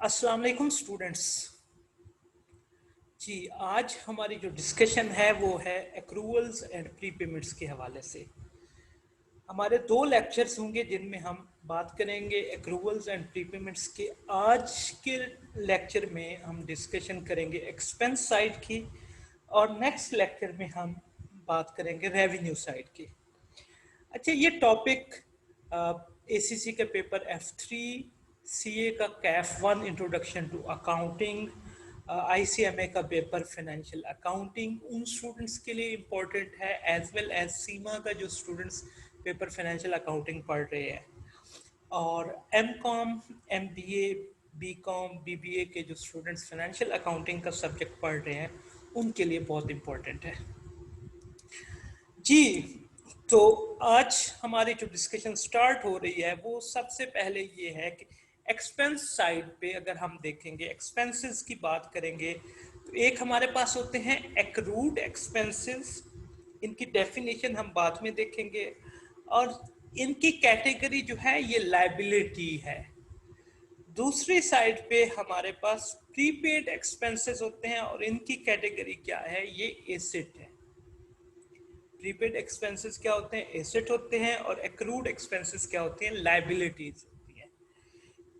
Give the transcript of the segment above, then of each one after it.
अस्सलाम वालेकुम स्टूडेंट्स जी। आज हमारी जो डिस्कशन है वो है एक्रूवल्स एंड प्रीपेमेंट्स के हवाले से। हमारे दो लेक्चर्स होंगे जिनमें हम बात करेंगे एक्रूवल्स एंड प्रीपेमेंट्स के। आज के लेक्चर में हम डिस्कशन करेंगे एक्सपेंस साइड की और नेक्स्ट लेक्चर में हम बात करेंगे रेवेन्यू साइड की। अच्छा, ये टॉपिक एसीसी के पेपर F3, सीए का CAF 1 introduction to accounting, ICMA का पेपर फाइनेंशियल अकाउंटिंग उन स्टूडेंट्स के लिए इम्पोर्टेंट है, एज वेल एज सीमा का जो स्टूडेंट्स पेपर फाइनेंशियल अकाउंटिंग पढ़ रहे हैं, और एमकॉम, एमबीए, बीकॉम, बीबीए के जो स्टूडेंट्स फाइनेंशियल अकाउंटिंग का सब्जेक्ट पढ़ रहे हैं उनके लिए बहुत इम्पोर्टेंट है जी। तो आज हमारी जो डिस्कशन स्टार्ट हो रही है वो सबसे पहले ये है कि एक्सपेंस साइड पे अगर हम देखेंगे, एक्सपेंसेस की बात करेंगे, तो एक हमारे पास होते हैं एक्रूड एक्सपेंसेस। इनकी डेफिनेशन हम बाद में देखेंगे, और इनकी कैटेगरी जो है ये लायबिलिटी है। दूसरी साइड पे हमारे पास प्रीपेड एक्सपेंसेस होते हैं और इनकी कैटेगरी क्या है, ये एसेट है। प्रीपेड एक्सपेंसेस क्या होते हैं, एसेट होते हैं, और एक्रूड एक्सपेंसेस क्या होते हैं, लायबिलिटीज होती हैं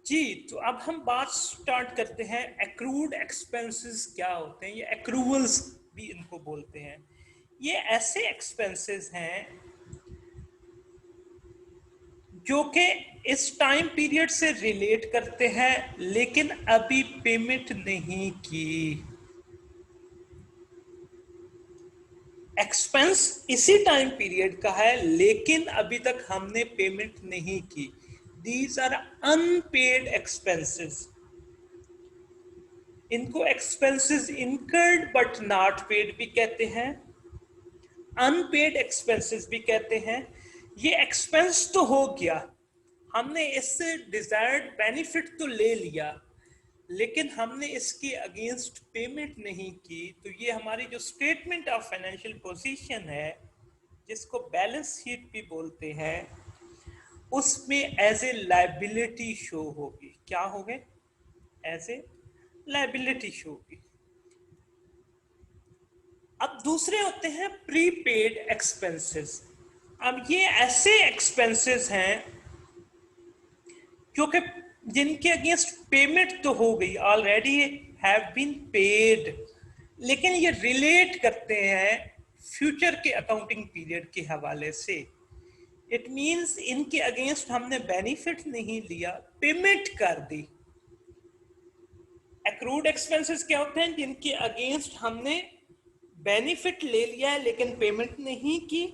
जी। तो अब हम बात स्टार्ट करते हैं एक्रूड एक्सपेंसेस क्या होते हैं। ये एक्रूवल्स भी इनको बोलते हैं। ये ऐसे एक्सपेंसेस हैं जो कि इस टाइम पीरियड से रिलेट करते हैं लेकिन अभी पेमेंट नहीं की। एक्सपेंस इसी टाइम पीरियड का है लेकिन अभी तक हमने पेमेंट नहीं की। These are unpaid expenses. इनको expenses incurred but not paid भी कहते हैं, अनपेड एक्सपेंसेस भी कहते हैं। ये एक्सपेंस तो हो गया, हमने इससे डिजायर्ड बेनिफिट तो ले लिया, लेकिन हमने इसके अगेंस्ट पेमेंट नहीं की। तो ये हमारी जो स्टेटमेंट ऑफ फाइनेंशियल पोजीशन है, जिसको बैलेंस शीट भी बोलते हैं, उसमें एज ए लायबिलिटी शो होगी। क्या होगी? एज ए लायबिलिटी शो होगी। अब दूसरे होते हैं प्रीपेड एक्सपेंसेस। अब ये ऐसे एक्सपेंसेस हैं क्योंकि जिनके अगेंस्ट पेमेंट तो हो गई, ऑलरेडी हैव बीन पेड, लेकिन ये रिलेट करते हैं फ्यूचर के अकाउंटिंग पीरियड के हवाले से। इट मींस इनके अगेंस्ट हमने बेनिफिट नहीं लिया, पेमेंट कर दी। एक्रूड एक्सपेंसेस क्या होते हैं? जिनके अगेंस्ट हमने बेनिफिट ले लिया है लेकिन पेमेंट नहीं की।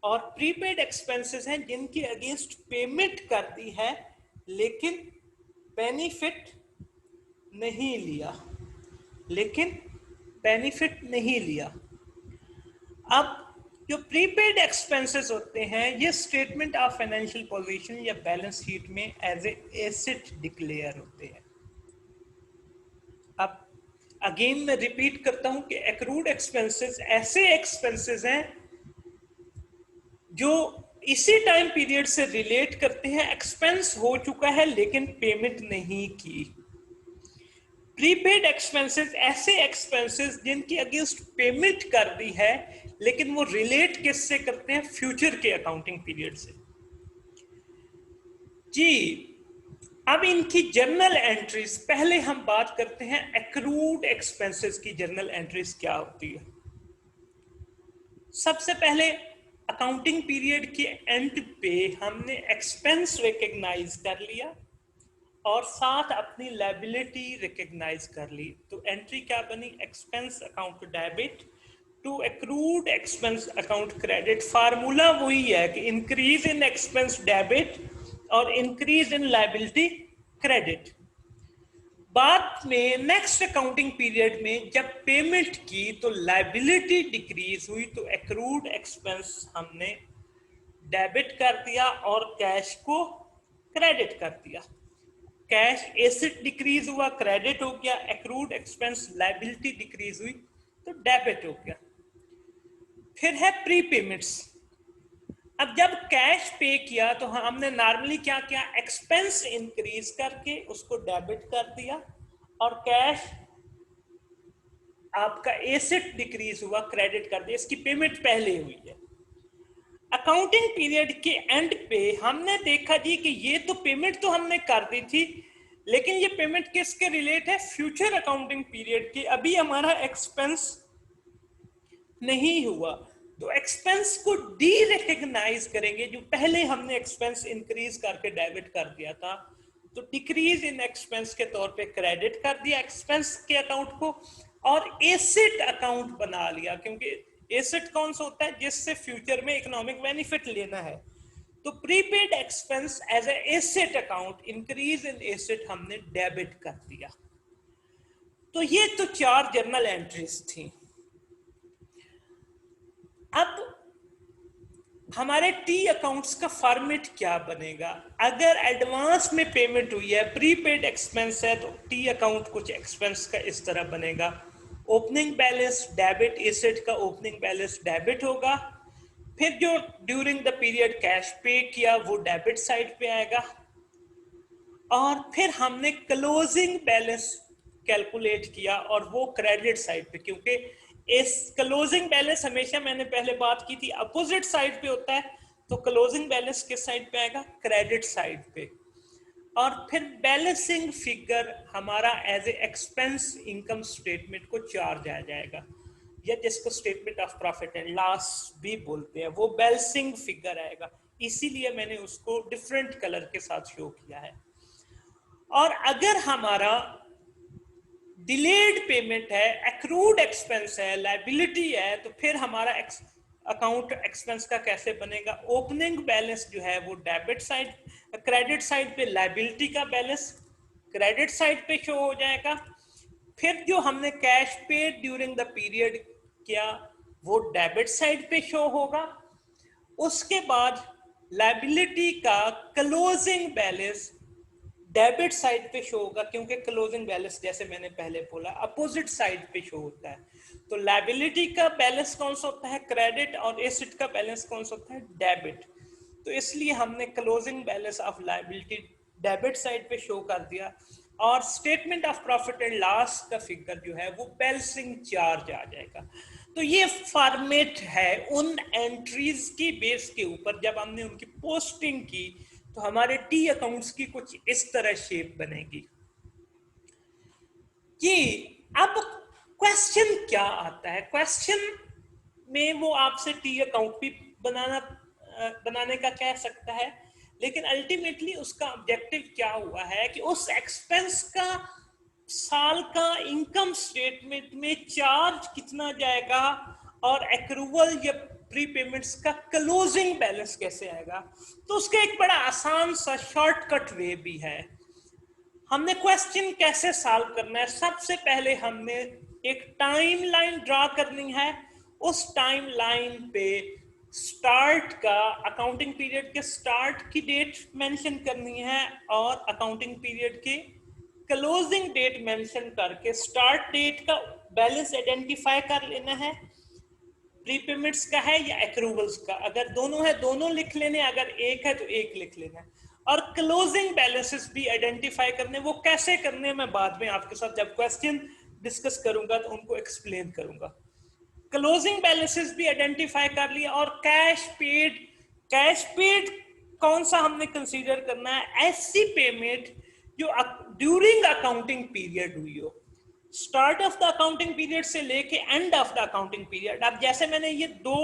और प्रीपेड एक्सपेंसेस हैं जिनके अगेंस्ट पेमेंट कर दी है लेकिन बेनिफिट नहीं लिया, अब जो प्रीपेड एक्सपेंसेस होते हैं ये स्टेटमेंट ऑफ फाइनेंशियल पोजीशन या बैलेंस शीट में एज ए एसेट डिक्लेयर होते हैं। अब अगेन मैं रिपीट करता हूं कि एक्रूड एक्सपेंसेस ऐसे एक्सपेंसेस हैं जो इसी टाइम पीरियड से रिलेट करते हैं, एक्सपेंस हो चुका है लेकिन पेमेंट नहीं की। प्रीपेड एक्सपेंसेस ऐसे एक्सपेंसेस जिनकी अगेंस्ट पेमेंट कर दी है लेकिन वो रिलेट किससे करते हैं? फ्यूचर के अकाउंटिंग पीरियड से जी। अब इनकी जर्नल एंट्रीज, पहले हम बात करते हैं एक्रूड एक्सपेंसेस की जर्नल एंट्रीज क्या होती है। सबसे पहले अकाउंटिंग पीरियड के एंड पे हमने एक्सपेंस रिकग्नाइज कर लिया और साथ अपनी लायबिलिटी रिकग्नाइज कर ली। तो एंट्री क्या बनी? Expense account debit to accrued expense account credit. Formula वही है कि इंक्रीज इन एक्सपेंस डेबिट और इंक्रीज इन लायबिलिटी क्रेडिट। बाद में नेक्स्ट अकाउंटिंग पीरियड में जब पेमेंट की तो लायबिलिटी डिक्रीज हुई, तो एक्रूड एक्सपेंस हमने डेबिट कर दिया और कैश को क्रेडिट कर दिया। कैश एसेट डिक्रीज हुआ, क्रेडिट हो गया, एक्रूड एक्सपेंस लायबिलिटी डिक्रीज हुई तो डेबिट हो गया। फिर है प्रीपेमेंट्स। अब जब कैश पे किया तो हमने नॉर्मली क्या किया, एक्सपेंस इंक्रीज करके उसको डेबिट कर दिया, और कैश आपका एसेट डिक्रीज हुआ, क्रेडिट कर दिया, इसकी पेमेंट पहले हुई है। अकाउंटिंग पीरियड के एंड पे हमने देखा जी कि ये तो पेमेंट तो हमने कर दी थी, लेकिन ये पेमेंट किसके रिलेट है, फ्यूचर अकाउंटिंग पीरियड की, अभी हमारा एक्सपेंस नहीं हुआ, तो एक्सपेंस को डी रिकग्नाइज करेंगे, जो पहले हमने एक्सपेंस इंक्रीज करके डेबिट कर दिया था, तो डिक्रीज इन एक्सपेंस के तौर पे क्रेडिट कर दिया एक्सपेंस के अकाउंट को, और एसेट अकाउंट बना लिया, क्योंकि एसेट कौन सा होता है, जिससे फ्यूचर में इकोनॉमिक बेनिफिट लेना है, तो prepaid expense as a asset account, increase in asset हमने डेबिट कर दिया। तो ये तो 4 जर्नल एंट्रीज थी। अब हमारे टी अकाउंट्स का फॉर्मेट क्या बनेगा, अगर एडवांस में पेमेंट हुई है, प्रीपेड एक्सपेंस है, तो टी अकाउंट कुछ एक्सपेंस का इस तरह बनेगा, ओपनिंग बैलेंस डेबिट, एसेट का ओपनिंग बैलेंस डेबिट होगा, फिर जो ड्यूरिंग द पीरियड कैश पे किया वो डेबिट साइड पे आएगा, और फिर हमने क्लोजिंग बैलेंस कैलकुलेट किया और वो क्रेडिट साइड पे, क्योंकि इस क्लोजिंग बैलेंस हमेशा मैंने पहले बात की थी अपोजिट साइड पे होता है, तो क्लोजिंग बैलेंस किस साइड पे आएगा, क्रेडिट साइड पे, और फिर बैलेंसिंग फिगर हमारा as a expense income statement को चार्ज आ जाएगा, या जिसको statement of profit and loss भी बोलते हैं, वो बैलेंसिंग फिगर आएगा, इसीलिए मैंने उसको डिफरेंट कलर के साथ शो किया है। और अगर हमारा डिलेड पेमेंट है, एक्रूड एक्सपेंस है, लायबिलिटी है, तो फिर हमारा अकाउंट एक्सपेंस का कैसे बनेगा, ओपनिंग बैलेंस जो है वो डेबिट साइड, क्रेडिट साइड पे लायबिलिटी का बैलेंस क्रेडिट साइड पे शो हो जाएगा, फिर जो हमने cash paid during the period किया वो डेबिट साइड पे शो होगा, उसके बाद लायबिलिटी का क्लोजिंग बैलेंस डेबिट साइड पे शो होगा, क्योंकि क्लोजिंग बैलेंस जैसे मैंने पहले बोला अपोजिट साइड पे शो होता है, तो लायबिलिटी का बैलेंस कौन सा होता है, क्रेडिट, और एसेट का बैलेंस कौन सा होता है, डेबिट, तो इसलिए हमने closing balance of liability debit side पे शो कर दिया, और statement of profit and loss का फिगर जो है वो बैलेंसिंग चार्ज आ जाएगा। तो ये फॉर्मेट है उन एंट्रीज की बेस के ऊपर, जब हमने उनकी पोस्टिंग की तो हमारे टी अकाउंट्स की कुछ इस तरह शेप बनेगी। कि अब क्वेश्चन क्या आता है, क्वेश्चन में वो आपसे टी अकाउंट भी बनाने का कह सकता है, लेकिन अल्टीमेटली उसका ऑब्जेक्टिव क्या हुआ है कि उस एक्सपेंस का साल का इनकम स्टेटमेंट में चार्ज कितना जाएगा, और एक्रूवल या प्री पेमेंट्स का क्लोजिंग बैलेंस कैसे आएगा। तो उसका एक बड़ा आसान सा शॉर्टकट वे भी है। हमने क्वेश्चन कैसे सॉल्व करना है, सबसे पहले हमने एक टाइम लाइन ड्रा करनी है, उस टाइम लाइन पे स्टार्ट का, अकाउंटिंग पीरियड के स्टार्ट की डेट मेंशन करनी है, और अकाउंटिंग पीरियड की क्लोजिंग डेट मेंशन करके स्टार्ट डेट का बैलेंस आइडेंटिफाई कर लेना है, प्रीपेमेंट्स का है या एक्रूवल्स का, अगर दोनों है दोनों लिख लेने, अगर एक है तो एक लिख लेना, और क्लोजिंग बैलेंसेस भी आइडेंटिफाई करने, वो कैसे करने मैं बाद में आपके साथ जब क्वेश्चन डिस्कस करूंगा तो उनको एक्सप्लेन करूंगा। क्लोजिंग बैलेंसेस भी आइडेंटिफाई कर लिया, और कैश पेड कौन सा हमने कंसीडर करना है, ऐसी पेमेंट जो ड्यूरिंग अकाउंटिंग पीरियड हुई हो, start of the accounting period से लेके and of the accounting period. अब जैसे मैंने ये 2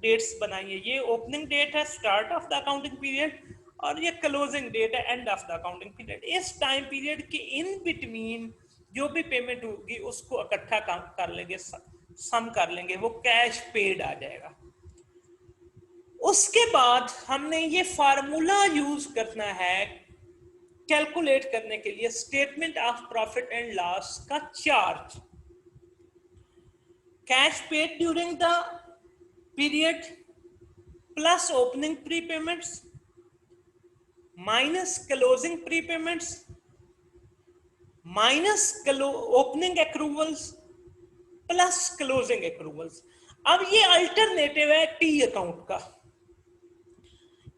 डेट्स बनाई है, ये ओपनिंग डेट है start of the accounting period, और ये क्लोजिंग डेट है and of the accounting period. इस टाइम पीरियड के इन बिटवीन जो भी पेमेंट होगी उसको इकट्ठा कर लेंगे, सम कर लेंगे, वो कैश पेड आ जाएगा। उसके बाद हमने ये फार्मूला यूज करना है कैलकुलेट करने के लिए statement of profit and loss का charge, cash paid during the period plus opening prepayments minus closing prepayments minus opening accruals plus closing accruals. अब ये अल्टरनेटिव है टी अकाउंट का।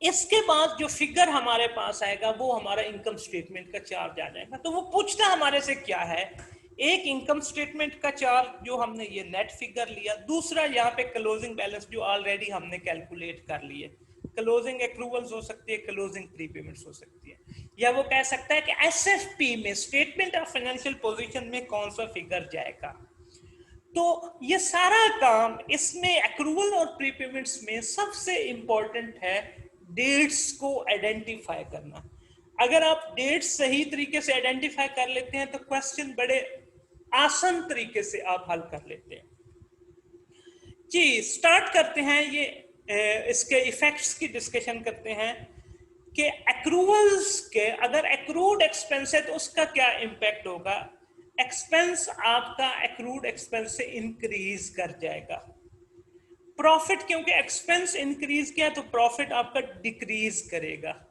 इसके बाद जो फिगर हमारे पास आएगा वो हमारा इनकम स्टेटमेंट का चार्ज आ जाएगा। तो वो पूछता हमारे से क्या है, एक इनकम स्टेटमेंट का चार्ज जो हमने ये नेट फिगर लिया, दूसरा यहाँ पे क्लोजिंग बैलेंस जो ऑलरेडी हमने कैलकुलेट कर लिए। क्लोजिंग एक्रूवल्स हो सकती है, क्लोजिंग प्रीपेमेंट्स हो सकती है, या वो कह सकता है कि एसएफपी में स्टेटमेंट ऑफ फाइनेंशियल पोजीशन में कौन सा फिगर जाएगा। तो ये सारा काम इसमें एक्रूवल और प्रीपेमेंट्स में सबसे इंपॉर्टेंट है डेट्स को आइडेंटिफाई करना। अगर आप डेट्स सही तरीके से आइडेंटिफाई कर लेते हैं तो क्वेश्चन बड़े आसान तरीके से आप हल कर लेते हैं। जी स्टार्ट करते हैं, ये इसके इफेक्ट्स की डिस्कशन करते हैं कि एक्रूवल्स के अगर एक्रूड एक्सपेंस है तो उसका क्या इम्पैक्ट होगा। एक्सपेंस आपका एक्रूड एक्सपेंस से इंक्रीज कर जाएगा। प्रॉफिट, क्योंकि एक्सपेंस इंक्रीज किया तो प्रॉफिट आपका डिक्रीज करेगा।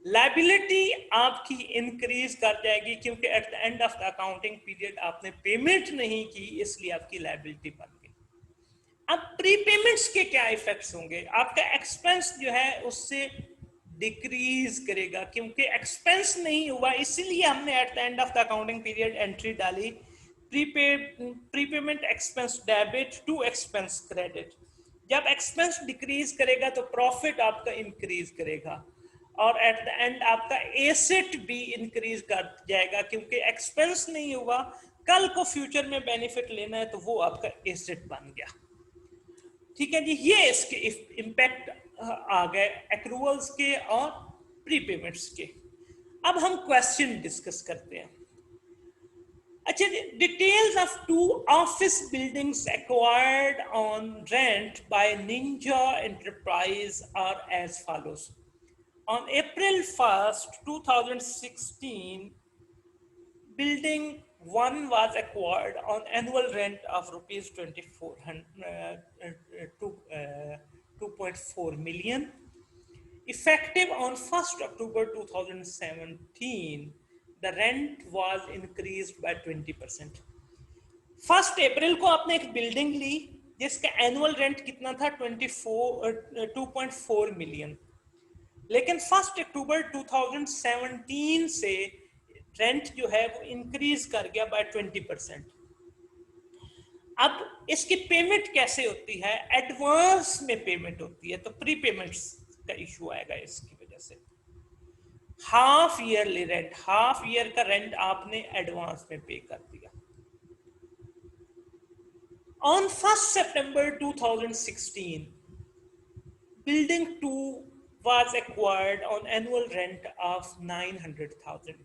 लायबिलिटी आपकी इंक्रीज कर जाएगी क्योंकि eight the end of the accounting period आपने पेमेंट नहीं की, इसलिए आपकी लायबिलिटी बन गई। अब प्रीपेमेंट्स के क्या इफेक्ट्स होंगे, आपका एक्सपेंस जो है उससे डिक्रीज करेगा क्योंकि एक्सपेंस नहीं हुआ, इसीलिए हमने at the end of the accounting period entry डाली prepayment expense debit to expense credit. जब एक्सपेंस डिक्रीज करेगा तो प्रॉफिट आपका इंक्रीज करेगा और एट द एंड आपका एसेट भी इंक्रीज कर जाएगा क्योंकि एक्सपेंस नहीं हुआ, कल को फ्यूचर में बेनिफिट लेना है तो वो आपका एसेट बन गया। ठीक है जी, ये इसके इम्पैक्ट आ गए एक्रूवल्स के और प्रीपेमेंट्स के। अब हम क्वेश्चन डिस्कस करते हैं। अच्छा, details of 2 office buildings acquired on rent by Ninja Enterprise are as follows. On April 1st, 2016, building 1 was acquired on annual rent of rupees 2.4 million. Effective on 1st October 2017, the rent was increased by 20%. 1 अप्रैल को आपने एक building ली जिसका annual rent कितना था 2.4 million, लेकिन 1 अक्टूबर 2017 से rent जो है वो इंक्रीज कर गया बाय 20%। अब इसकी पेमेंट कैसे होती है, एडवांस में पेमेंट होती है, तो प्री पेमेंट्स का इशू आएगा इसकी वजह से। Half yearly rent, half year का रेंट आपने एडवांस में पे कर दिया। On 1 September 2016, building 2 was acquired on annual rent of 900,000.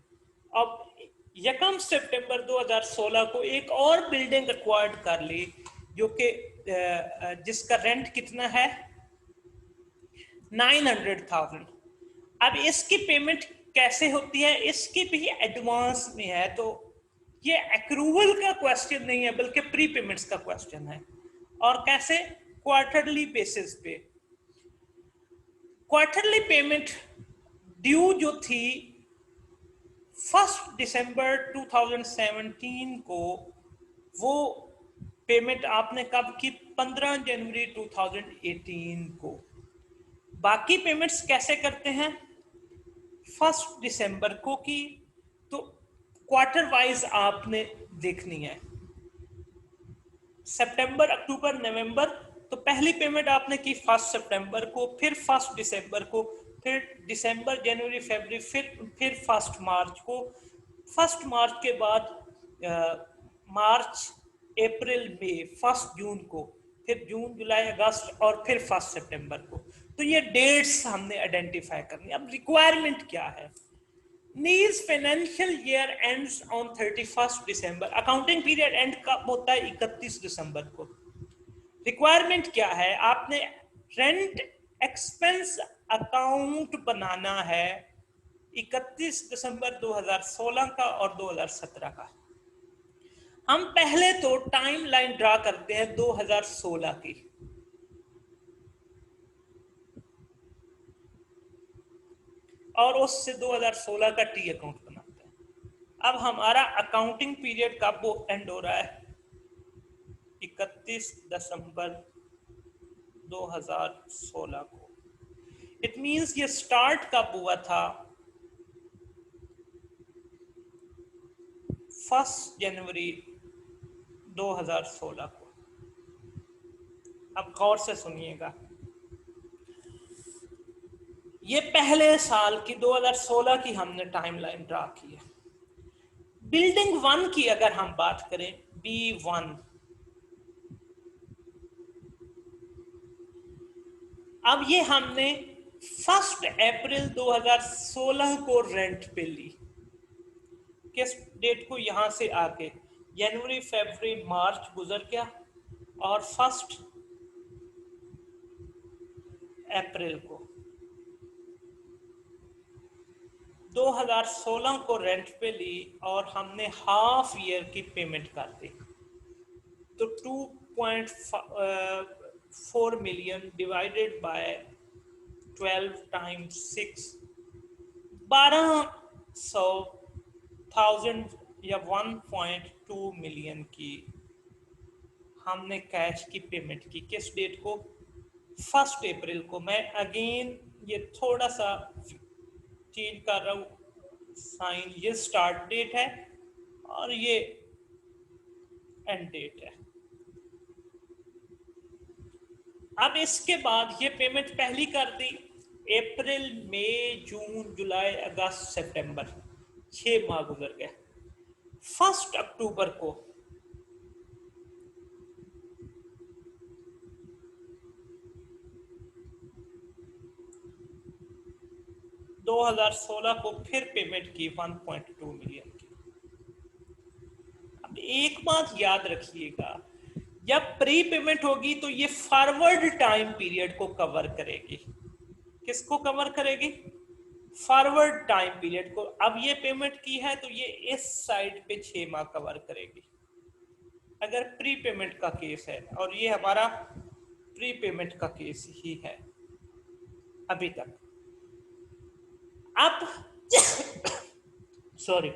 अब 1 सितंबर 2016 को एक और बिल्डिंग एक्वायर्ड कर ली जो कि जिसका रेंट कितना है 900,000। अब इसकी पेमेंट कैसे होती है, इसकी भी एडवांस में है, तो ये एक्रूवल का क्वेश्चन नहीं है बल्कि प्री पेमेंट्स का क्वेश्चन है। और कैसे, क्वार्टरली बेसिस पे। क्वार्टरली पेमेंट ड्यू जो थी 1 दिसंबर 2017 को, वो पेमेंट आपने कब की, 15 जनवरी 2018 को। बाकी पेमेंट्स कैसे करते हैं, 1 दिसंबर को की, तो क्वार्टर वाइज आपने देखनी है। सितंबर, अक्टूबर, नवंबर, तो पहली पेमेंट आपने की 1 सितंबर को, फिर 1 दिसंबर को, फिर दिसंबर, जनवरी, फरवरी, फिर 1 मार्च को। 1 मार्च के बाद मार्च, अप्रैल, मई, 1 जून को, फिर जून, जुलाई, अगस्त और फिर 1 सितंबर को। तो ये डेट्स हमने आइडेंटिफाई करनी। अब रिक्वायरमेंट क्या है, नीज financial year ends on 31 December. Accounting period end कब होता है, 31 दिसंबर को। रिक्वायरमेंट क्या है, आपने रेंट एक्सपेंस अकाउंट बनाना है 31 दिसंबर 2016 का और 2017 का। हम पहले तो टाइमलाइन ड्रा करते हैं 2016 की। और उससे 2016 का टी अकाउंट बनाते हैं। अब हमारा अकाउंटिंग पीरियड कब वो एंड हो रहा है, 31 दिसंबर 2016 को। इट मींस ये स्टार्ट कब हुआ था? 1 जनवरी 2016 को। अब गौर से सुनिएगा, ये पहले साल की 2016 की हमने टाइमलाइन ड्रा की है। बिल्डिंग 1 की अगर हम बात करें, B1, अब ये हमने 1 अप्रैल 2016 को रेंट पे ली। किस डेट को? यहां से आके जनवरी फरवरी मार्च गुजर गया और 1 अप्रैल को 2016 को रेंट पे ली और हमने हाफ ईयर की पेमेंट कर दी। तो 2.4 मिलियन डिवाइडेड बाय 12 टाइम्स 6, 12,000 या 1.2 मिलियन की हमने कैश की पेमेंट की। किस डेट को? 1 अप्रैल को। मैं अगेन ये थोड़ा सा चेंज कर रहा हूँ साइन, ये स्टार्ट डेट है और ये एंड डेट है। अब इसके बाद ये पेमेंट पहली कर दी, अप्रैल मई जून जुलाई अगस्त सितंबर, 6 माह गुजर गए। 1 अक्टूबर को 2016 को फिर पेमेंट की 1.2 मिलियन की। अब एक बात याद रखिएगा, जब प्री पेमेंट होगी तो ये फॉरवर्ड टाइम पीरियड को कवर करेगी। किसको कवर करेगी? फॉरवर्ड टाइम पीरियड को। अब ये पेमेंट की है तो ये इस साइड पे 6 माह कवर करेगी अगर प्री पेमेंट का केस है, और ये हमारा प्री पेमेंट का केस ही है अभी तक। अब सॉरी,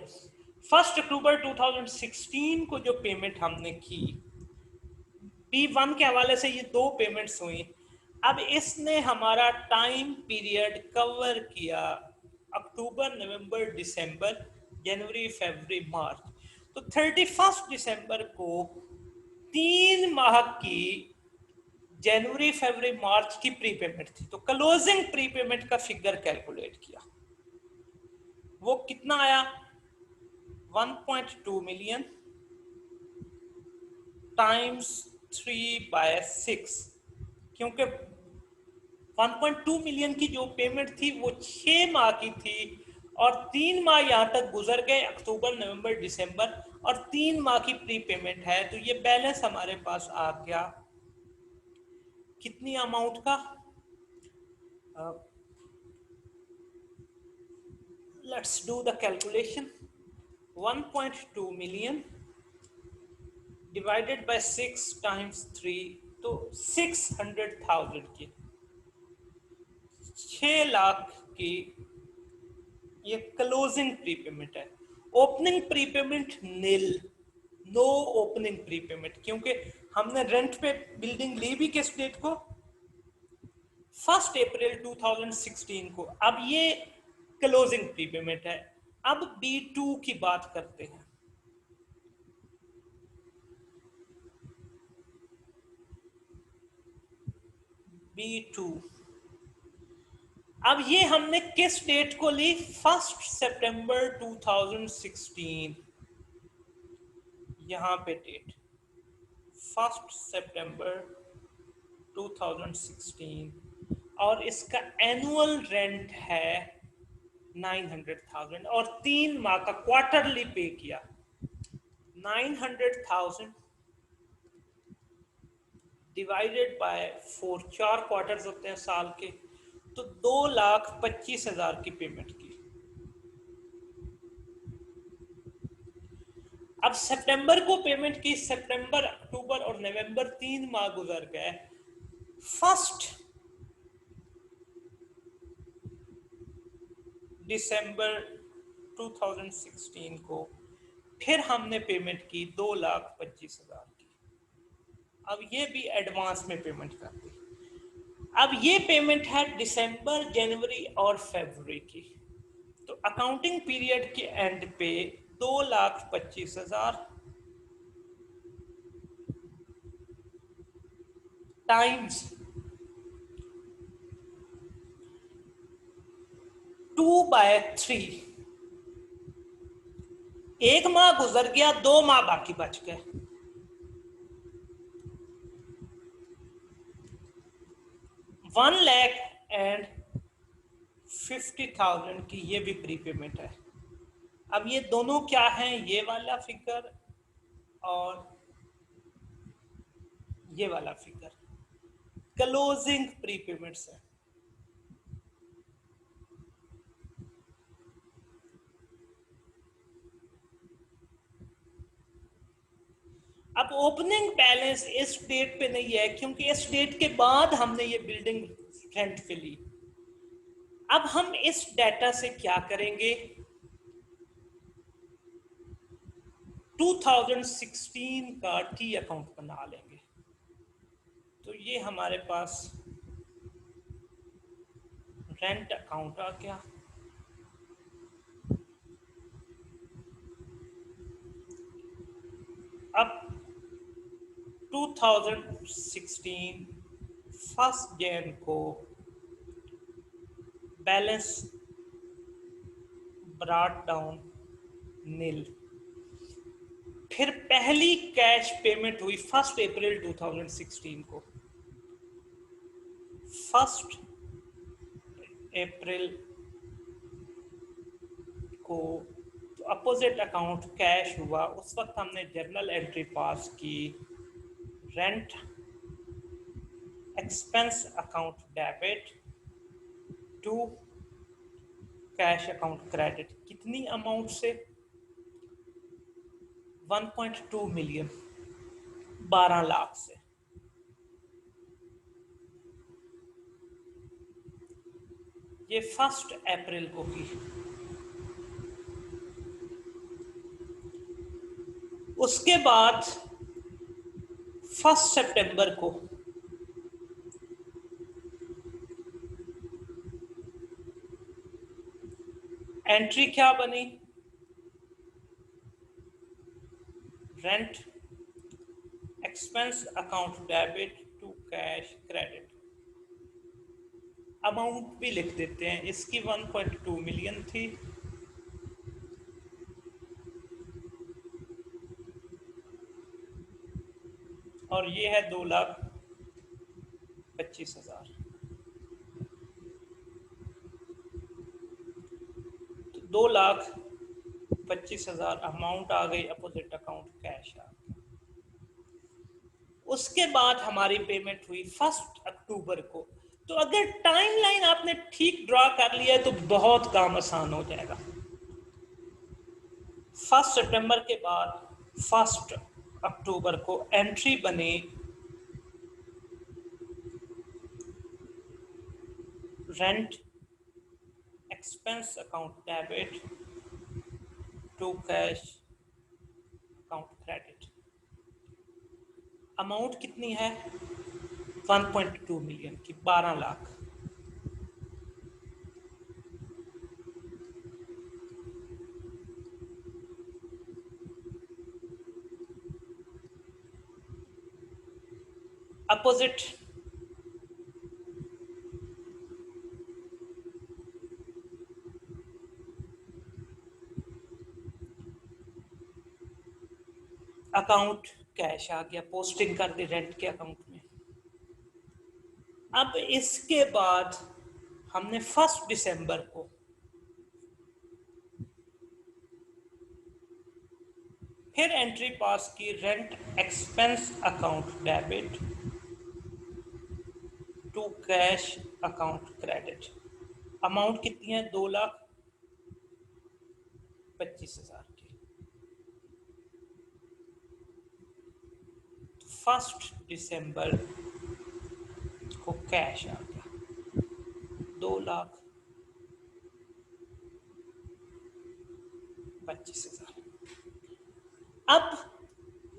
1 अक्टूबर 2016 को जो पेमेंट हमने की B1 के हवाले से, ये 2 पेमेंट्स हुई। अब इसने हमारा टाइम पीरियड कवर किया अक्टूबर नवंबर दिसंबर जनवरी फरवरी मार्च। तो 31 दिसंबर को 3 माह की जनवरी फरवरी मार्च की प्री पेमेंट थी। तो क्लोजिंग प्री पेमेंट का फिगर कैलकुलेट किया, वो कितना आया? 1.2 मिलियन टाइम्स 3/6, क्योंकि 1.2 मिलियन की जो पेमेंट थी वो 6 माह की थी और 3 माह यहां तक गुजर गए, अक्टूबर नवंबर दिसंबर, और 3 माह की प्री पेमेंट है। तो ये बैलेंस हमारे पास आ गया कितनी अमाउंट का? Let's do the calculation. 1.2 million divided by 6 times 3, तो 600,000 की, 6 लाख की ये क्लोजिंग प्रीपेमेंट है। ओपनिंग प्रीपेमेंट नील, नो ओपनिंग प्रीपेमेंट, क्योंकि हमने रेंट पे बिल्डिंग ली भी किस डेट को? 1 अप्रैल 2016 को। अब ये क्लोजिंग प्रीपेमेंट है। अब B2 की बात करते हैं। B2, अब ये हमने किस डेट को ली? 1 सितंबर 2016, यहां पे डेट 1 सितंबर 2016, और इसका एनुअल रेंट है 900,000 और 3 माह का क्वार्टरली पे किया। 900,000 डिवाइडेड बाय 4, 4 क्वार्टर्स होते हैं साल के, तो 2,25,000 की पेमेंट की। अब सितंबर को पेमेंट की, सितंबर अक्टूबर और नवंबर 3 माह गुजर गए। 1 दिसंबर 2016 को फिर हमने पेमेंट की 2,25,000 की। अब ये भी एडवांस में पेमेंट कर दी। अब ये पेमेंट है दिसंबर, जनवरी और फरवरी की। तो अकाउंटिंग पीरियड के एंड पे 2,25,000 टाइम्स 2/3। एक माह गुजर गया, 2 माह बाकी बच गए। 1,50,000 की ये भी प्री पेमेंट है। अब ये दोनों क्या हैं, ये वाला फिगर और ये वाला फिगर क्लोजिंग प्री पेमेंट्स है। अब ओपनिंग बैलेंस इस डेट पे नहीं है क्योंकि इस डेट के बाद हमने ये बिल्डिंग रेंट पे ली। अब हम इस डाटा से क्या करेंगे, 2016 का टी अकाउंट बना लेंगे। तो ये हमारे पास रेंट अकाउंट आ गया। अब 2016 फर्स्ट जैन को बैलेंस ब्रॉट डाउन नील। फिर पहली कैश पेमेंट हुई 1 अप्रैल 2016 को। 1 अप्रैल को अपोजिट अकाउंट कैश हुआ। उस वक्त हमने जर्नल एंट्री पास की, rent expense account debit to cash account credit. कितनी अमाउंट से, 1.2 मिलियन, 12 लाख से। ये 1 अप्रैल को की। उसके बाद 1 सितंबर को एंट्री क्या बनी, rent expense account debit to cash credit. Amount भी लिख देते हैं, इसकी 1.2 मिलियन थी। और ये है 2,25,000। तो 2,25,000 अमाउंट आ गई, अपोजिट अकाउंट कैश आ गया। उसके बाद हमारी पेमेंट हुई 1 अक्टूबर को। तो अगर टाइमलाइन आपने ठीक ड्रॉ कर लिया है तो बहुत काम आसान हो जाएगा। 1 सितंबर के बाद 1 अक्टूबर को एंट्री बनी, rent expense account debit to cash account credit. Amount कितनी है, 1.2 मिलियन की, 12 लाख। अपोजिट अकाउंट कैश आ गया, पोस्टिंग कर दी रेंट के अकाउंट में। अब इसके बाद हमने 1 दिसंबर को फिर एंट्री पास की, rent expense account debit to cash account credit. Amount कितनी है, 2,25,000 की। 1 दिसंबर को कैश आ गया, 2,25,000। अब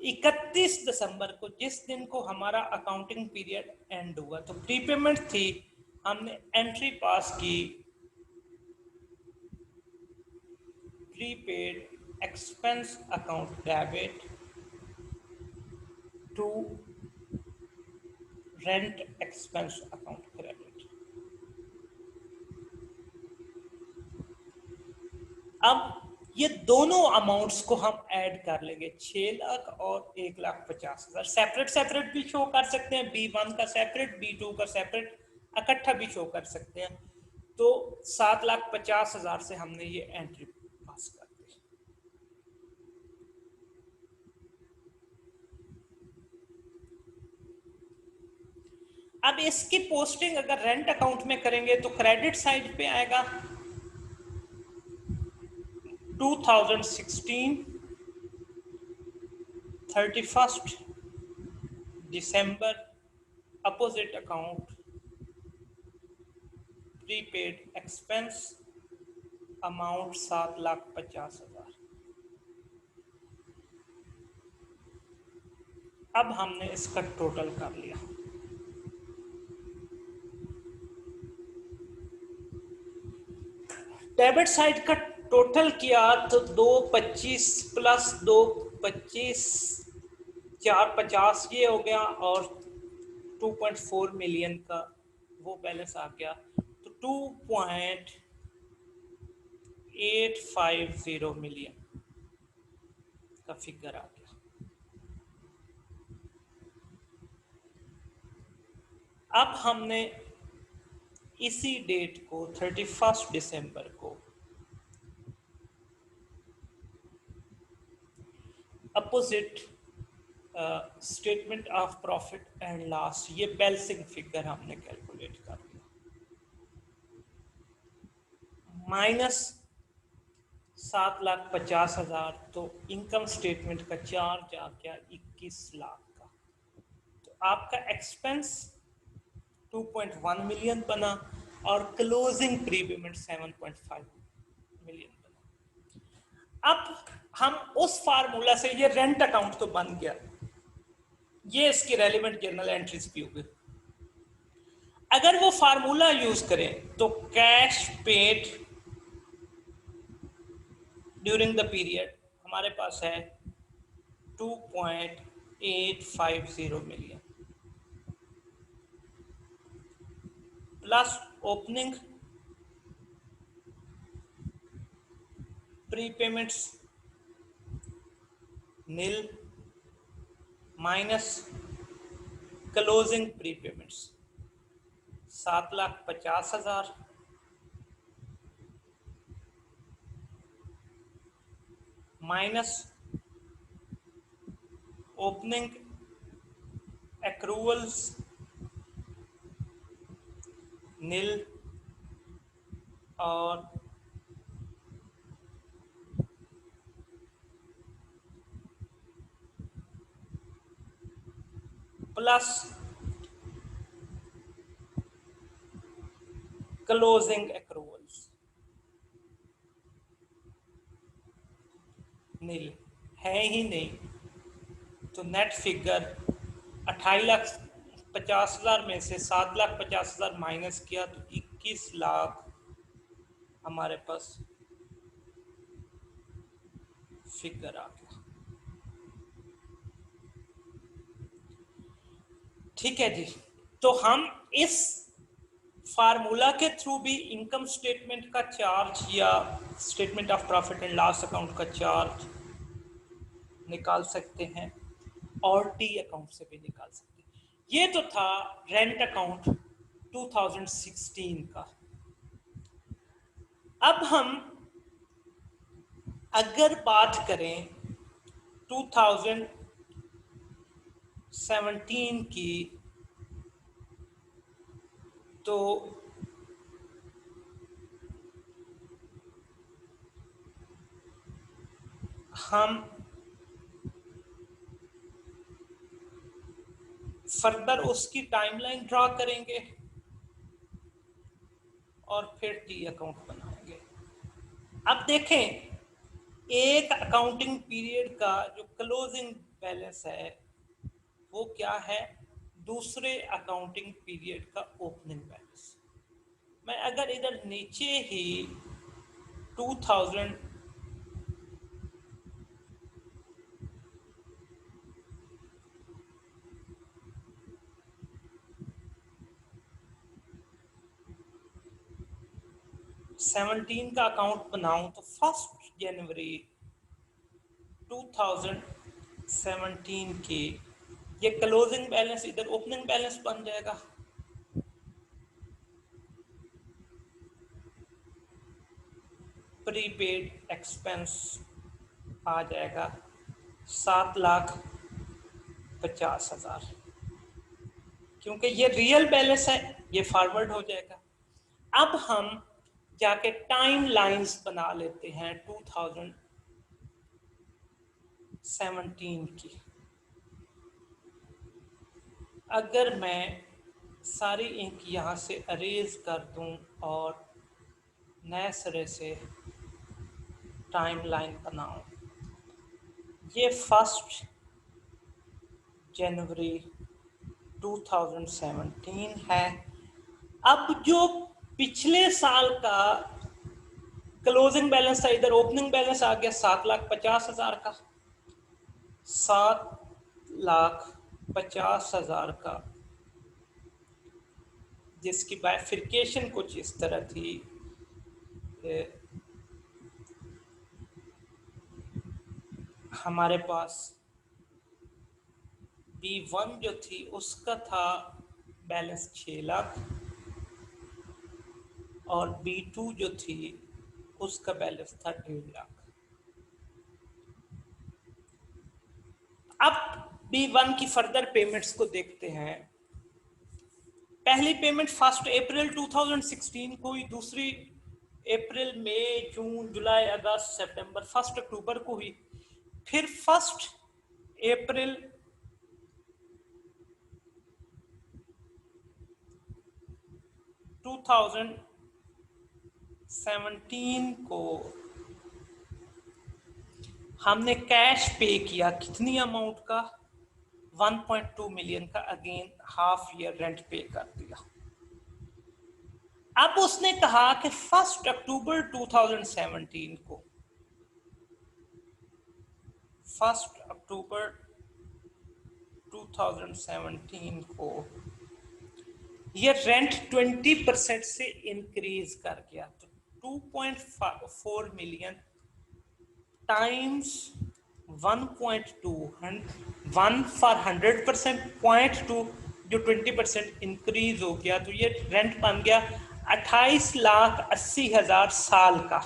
31 दिसंबर को, जिस दिन को हमारा अकाउंटिंग पीरियड एंड हुआ, तो प्रीपेमेंट थी, हमने एंट्री पास की prepaid expense account debit to rent expense account credit. अब ये दोनों अमाउंट्स को हम ऐड कर लेंगे, 6 लाख और 1,50,000। सेपरेट सेपरेट भी शो कर सकते हैं, B1 का सेपरेट, B2 का सेपरेट, इकट्ठा भी शो कर सकते हैं। तो 7,50,000 से हमने ये एंट्री पास कर दी। अब इसकी पोस्टिंग अगर रेंट अकाउंट में करेंगे तो क्रेडिट साइड पे आएगा 2016 31 December opposite account prepaid expense amount 7,50,000। अब हमने इसका टोटल कर लिया। डेबिट साइड का टोटल किया तो 2,25 प्लस 2,25 4,50 ये हो गया, और 2.4 मिलियन का वो बैलेंस आ गया, तो 2.850 मिलियन का फिगर आ गया। अब हमने इसी डेट को 31 दिसंबर को opposite statement of profit and loss, ये बैलेंसिंग फिगर हमने कैलकुलेट कर लिया, माइनस 7,50,000, तो इनकम स्टेटमेंट का चार्ज आ गया 21 लाख का। तो आपका एक्सपेंस 2.1 मिलियन बना और क्लोजिंग प्रीपेमेंट 7.5 मिलियन बना। अब हम उस फार्मूला से, ये रेंट अकाउंट तो बन गया, ये इसकी रेलिवेंट जर्नल एंट्रीज भी होगी। अगर वो फार्मूला यूज करें तो cash paid during the period हमारे पास है 2.850 मिलियन प्लस ओपनिंग प्रीपेमेंट्स नील माइनस क्लोजिंग प्रीपेमेंट्स 7,50,000 माइनस ओपनिंग एक्रूवल्स नील और प्लस क्लोजिंग एक्रूवल्स नील है ही नहीं, तो नेट फिगर 28,50,000 में से 7,50,000 माइनस किया तो 21 लाख हमारे पास फिगर आ गया। ठीक है जी, तो हम इस फार्मूला के थ्रू भी इनकम स्टेटमेंट का चार्ज या statement of profit and loss account का चार्ज निकाल सकते हैं और टी अकाउंट से भी निकाल सकते हैं। ये तो था रेंट अकाउंट 2016 का। अब हम अगर बात करें 2017 की, तो हम फर्दर उसकी टाइमलाइन ड्रा करेंगे और फिर टी अकाउंट बनाएंगे। अब देखें, एक अकाउंटिंग पीरियड का जो क्लोजिंग बैलेंस है वो क्या है, दूसरे अकाउंटिंग पीरियड का ओपनिंग बैलेंस। मैं अगर इधर नीचे ही 2000 17 का अकाउंट बनाऊं तो 1 जनवरी 2017 की ये क्लोजिंग बैलेंस इधर ओपनिंग बैलेंस बन जाएगा। प्रीपेड एक्सपेंस आ जाएगा 7,50,000, क्योंकि ये रियल बैलेंस है, ये फॉरवर्ड हो जाएगा। अब हम जाके टाइम लाइंस बना लेते हैं 2017 की। अगर मैं सारी इंक यहाँ से अरेज कर दूं और नए सिरे से टाइम लाइन बनाऊं, ये 1 जनवरी 2017 है। अब जो पिछले साल का क्लोजिंग बैलेंस था, इधर ओपनिंग बैलेंस आ गया 7,50,000 का। 7,50,000 का, जिसकी बाइफिकेशन कुछ इस तरह थी। हमारे पास B1 जो थी उसका था बैलेंस 6 लाख और B2 जो थी उसका बैलेंस था 1.5 लाख। अब B1 की फर्दर पेमेंट्स को देखते हैं। पहली पेमेंट 1 अप्रैल 2016 को हुई, दूसरी अप्रैल, मई, जून, जुलाई, अगस्त, सितंबर, 1 अक्टूबर को हुई। फिर 1 अप्रैल 2017 को हमने कैश पे किया, कितनी अमाउंट का, 1.2 मिलियन का, अगेन हाफ ईयर रेंट पे कर दिया। अब उसने कहा कि 1 अक्टूबर 2017 को, 1 अक्टूबर 2017 को ये रेंट 20% से इंक्रीज कर गया। तो 2.4 मिलियन टाइम्स 1.2, 1 फॉर 100%, 0.2 जो 20% इंक्रीज हो गया, तो ये रेंट बन गया 28,80,000 साल का।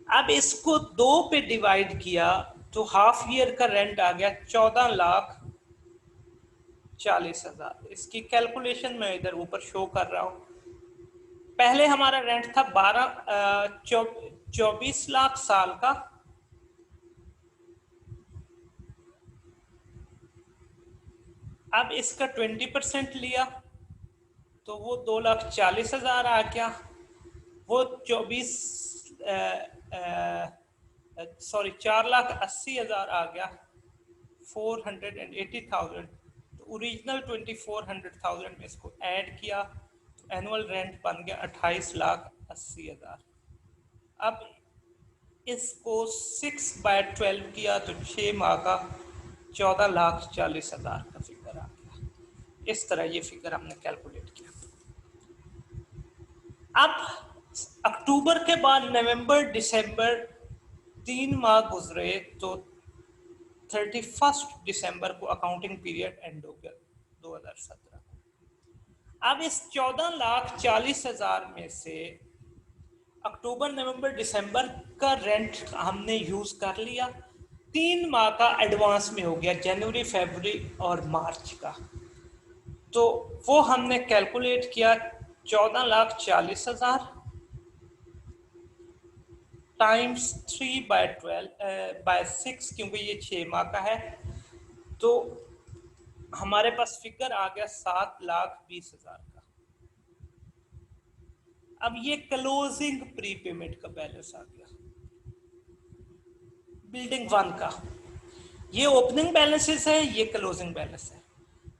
अब इसको 2 पे डिवाइड किया तो हाफ ईयर का रेंट आ गया 14,40,000। इसकी कैलकुलेशन मैं इधर ऊपर शो कर रहा हूं। पहले हमारा रेंट था 24 लाख साल का, अब इसका 20% लिया तो वो 2,40,000 आ गया। वो 4,80,000 आ गया, 480,000। तो ओरिजिनल 2,400,000 में इसको ऐड किया तो एनुअल रेंट बन गया 28,80,000। अब इसको 6/12 किया तो 6 माह का 14,40,000 का फिगर आ गया। इस तरह ये फिगर हमने कैलकुलेट किया। अब अक्टूबर के बाद नवंबर, दिसंबर 3 माह गुजरे तो 31 दिसंबर को अकाउंटिंग पीरियड एंड हो गया 2017 को। अब इस 14,40,000 में से अक्टूबर, नवंबर, दिसंबर का रेंट हमने यूज कर लिया। 3 माह का एडवांस में हो गया, जनवरी, फरवरी और मार्च का। तो वो हमने कैलकुलेट किया 14,40,000 टाइम्स 3/12/6, क्योंकि ये 6 माह का है। तो हमारे पास फिगर आ गया 7,20,000 का। अब ये क्लोजिंग प्रीपेमेंट का बैलेंस आ गया बिल्डिंग 1 का। ये ओपनिंग बैलेंसेस है, ये क्लोजिंग बैलेंस है।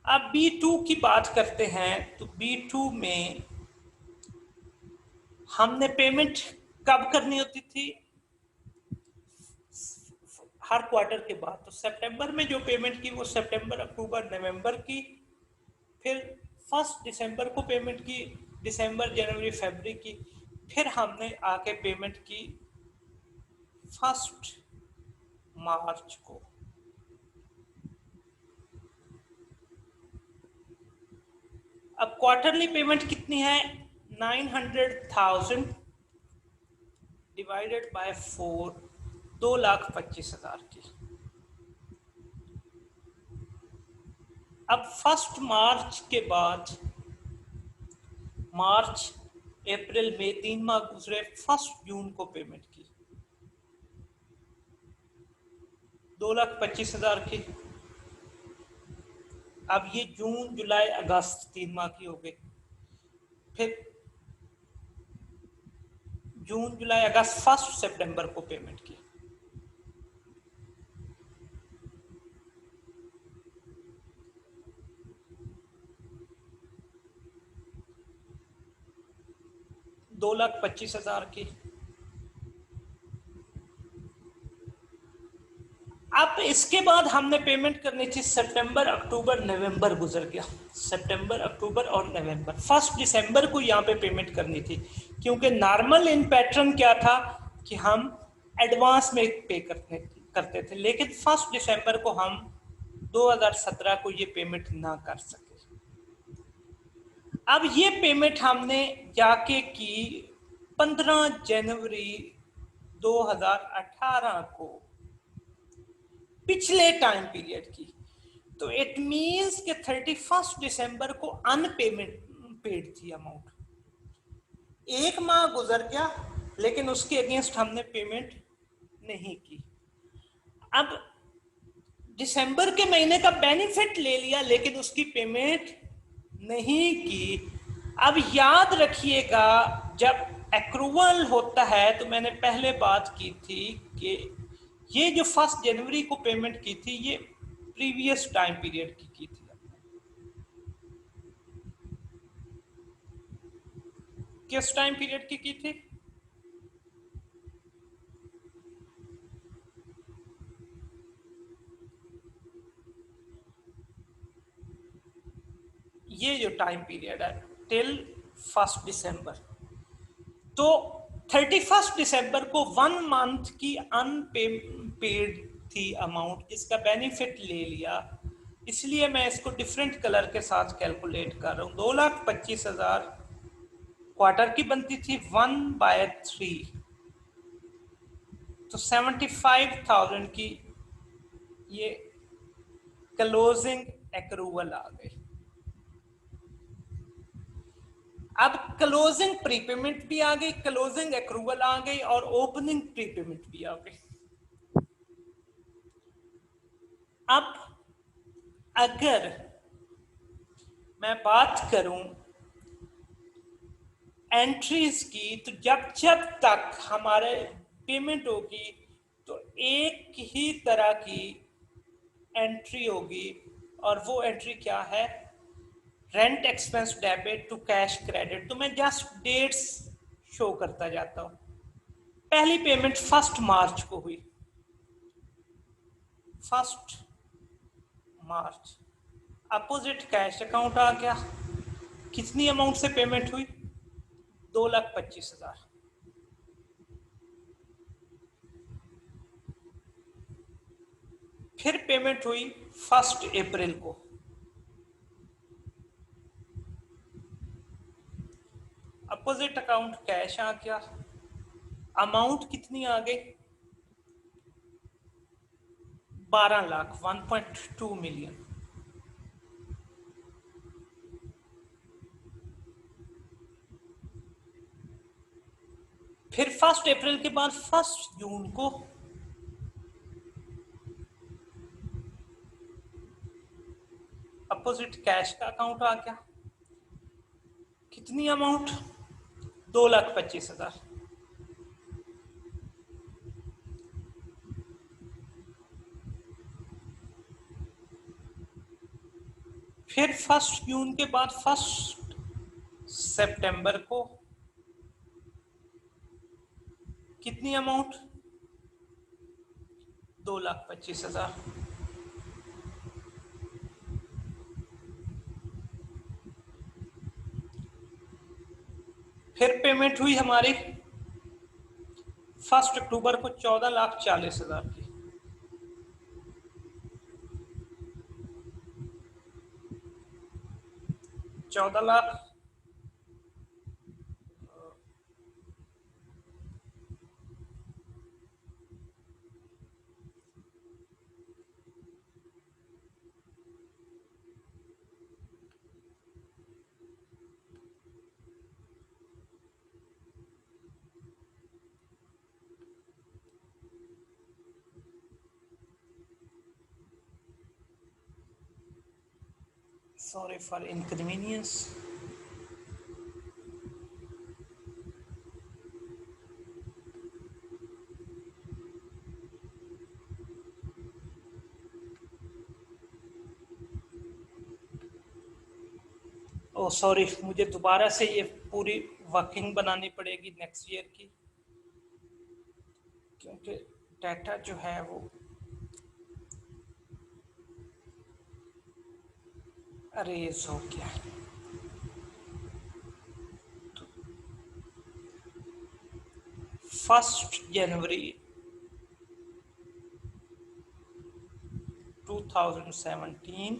अब B2 की बात करते हैं तो B2 में हमने पेमेंट कब करनी होती थी? हर क्वार्टर के बाद। तो सितंबर में जो पेमेंट की वो सितंबर, अक्टूबर, नवंबर की। फिर 1 दिसंबर को पेमेंट की, दिसंबर, जनवरी, फरवरी की। फिर हमने आके पेमेंट की 1 मार्च को। अब क्वार्टरली पेमेंट कितनी है? 900,000 डिवाइडेड बाय 4, 2,25,000 की। अब 1 मार्च के बाद मार्च, अप्रैल, मई 3 माह गुजरे। 1 जून को पेमेंट की 2,25,000 की। अब ये जून, जुलाई, अगस्त 3 माह की हो गई। फिर जून, जुलाई, अगस्त, 1 सितंबर को पेमेंट की। $2,25,000 की। अब इसके बाद हमने पेमेंट करनी थी सितंबर, अक्टूबर, नवंबर गुजर गया। सितंबर, अक्टूबर और नवंबर। 1 दिसंबर को यहाँ पे पेमेंट करनी थी, क्योंकि नॉर्मल इन पैटर्न क्या था कि हम एडवांस में पे करते थे, लेकिन 1 दिसंबर को हम 2017 को ये पेमेंट ना कर सके। अब ये पेमेंट हमने जाके की 15 जनवरी 2018 को, पिछले टाइम पीरियड की। तो इट मींस कि 31 दिसंबर को अनपेमेंट पेड थी अमाउंट। 1 माह गुजर गया, लेकिन उसके अगेंस्ट हमने पेमेंट नहीं की। अब दिसंबर के महीने का बेनिफिट ले लिया, लेकिन उसकी पेमेंट नहीं की। अब याद रखिएगा, जब एक्रूवल होता है तो मैंने पहले बात की थी कि ये जो 1 जनवरी को पेमेंट की थी, ये प्रीवियस टाइम पीरियड की थी। किस टाइम पीरियड की थी? ये जो टाइम पीरियड है टिल 1 दिसंबर। तो 31 दिसंबर को 1 मंथ की अनपेड थी अमाउंट, जिसका बेनिफिट ले लिया। इसलिए मैं इसको डिफरेंट कलर के साथ कैलकुलेट कर रहा हूँ। 2,25,000 क्वार्टर की बनती थी, 1/3, तो 75,000 की ये क्लोजिंग एक्रूवल आ गई। अब क्लोजिंग प्रीपेमेंट भी आ गई, क्लोजिंग एक्रूवल आ गई, और ओपनिंग प्रीपेमेंट भी आ गई। अब अगर मैं बात करूं एंट्रीज की, तो जब जब तक हमारे पेमेंट होगी तो एक ही तरह की एंट्री होगी, और वो एंट्री क्या है? Rent expense debit to cash credit. तो मैं जस्ट डेट्स शो करता जाता हूं। पहली पेमेंट 1 मार्च को हुई, 1 मार्च। अपोजिट कैश अकाउंट आ गया। कितनी अमाउंट से पेमेंट हुई? 2,25,000। फिर पेमेंट हुई 1 अप्रैल को। अपोजिट अकाउंट कैश आ गया। अमाउंट कितनी आ गई? 12 लाख, 1.2 मिलियन। फिर 1 अप्रैल के बाद 1 जून को अपोजिट कैश का अकाउंट आ गया। कितनी अमाउंट? 2,25,000। फिर 1 जून के बाद 1 सितंबर को कितनी अमाउंट, 2,25,000। फिर पेमेंट हुई हमारी 1 अक्टूबर को 14,40,000 की। चौदह लाख sorry for inconvenience। ओ सॉरी, मुझे दोबारा से ये पूरी वर्किंग बनानी पड़ेगी नेक्स्ट ईयर की, क्योंकि डाटा जो है वो अरेज हो गया। तो 1 जनवरी 2017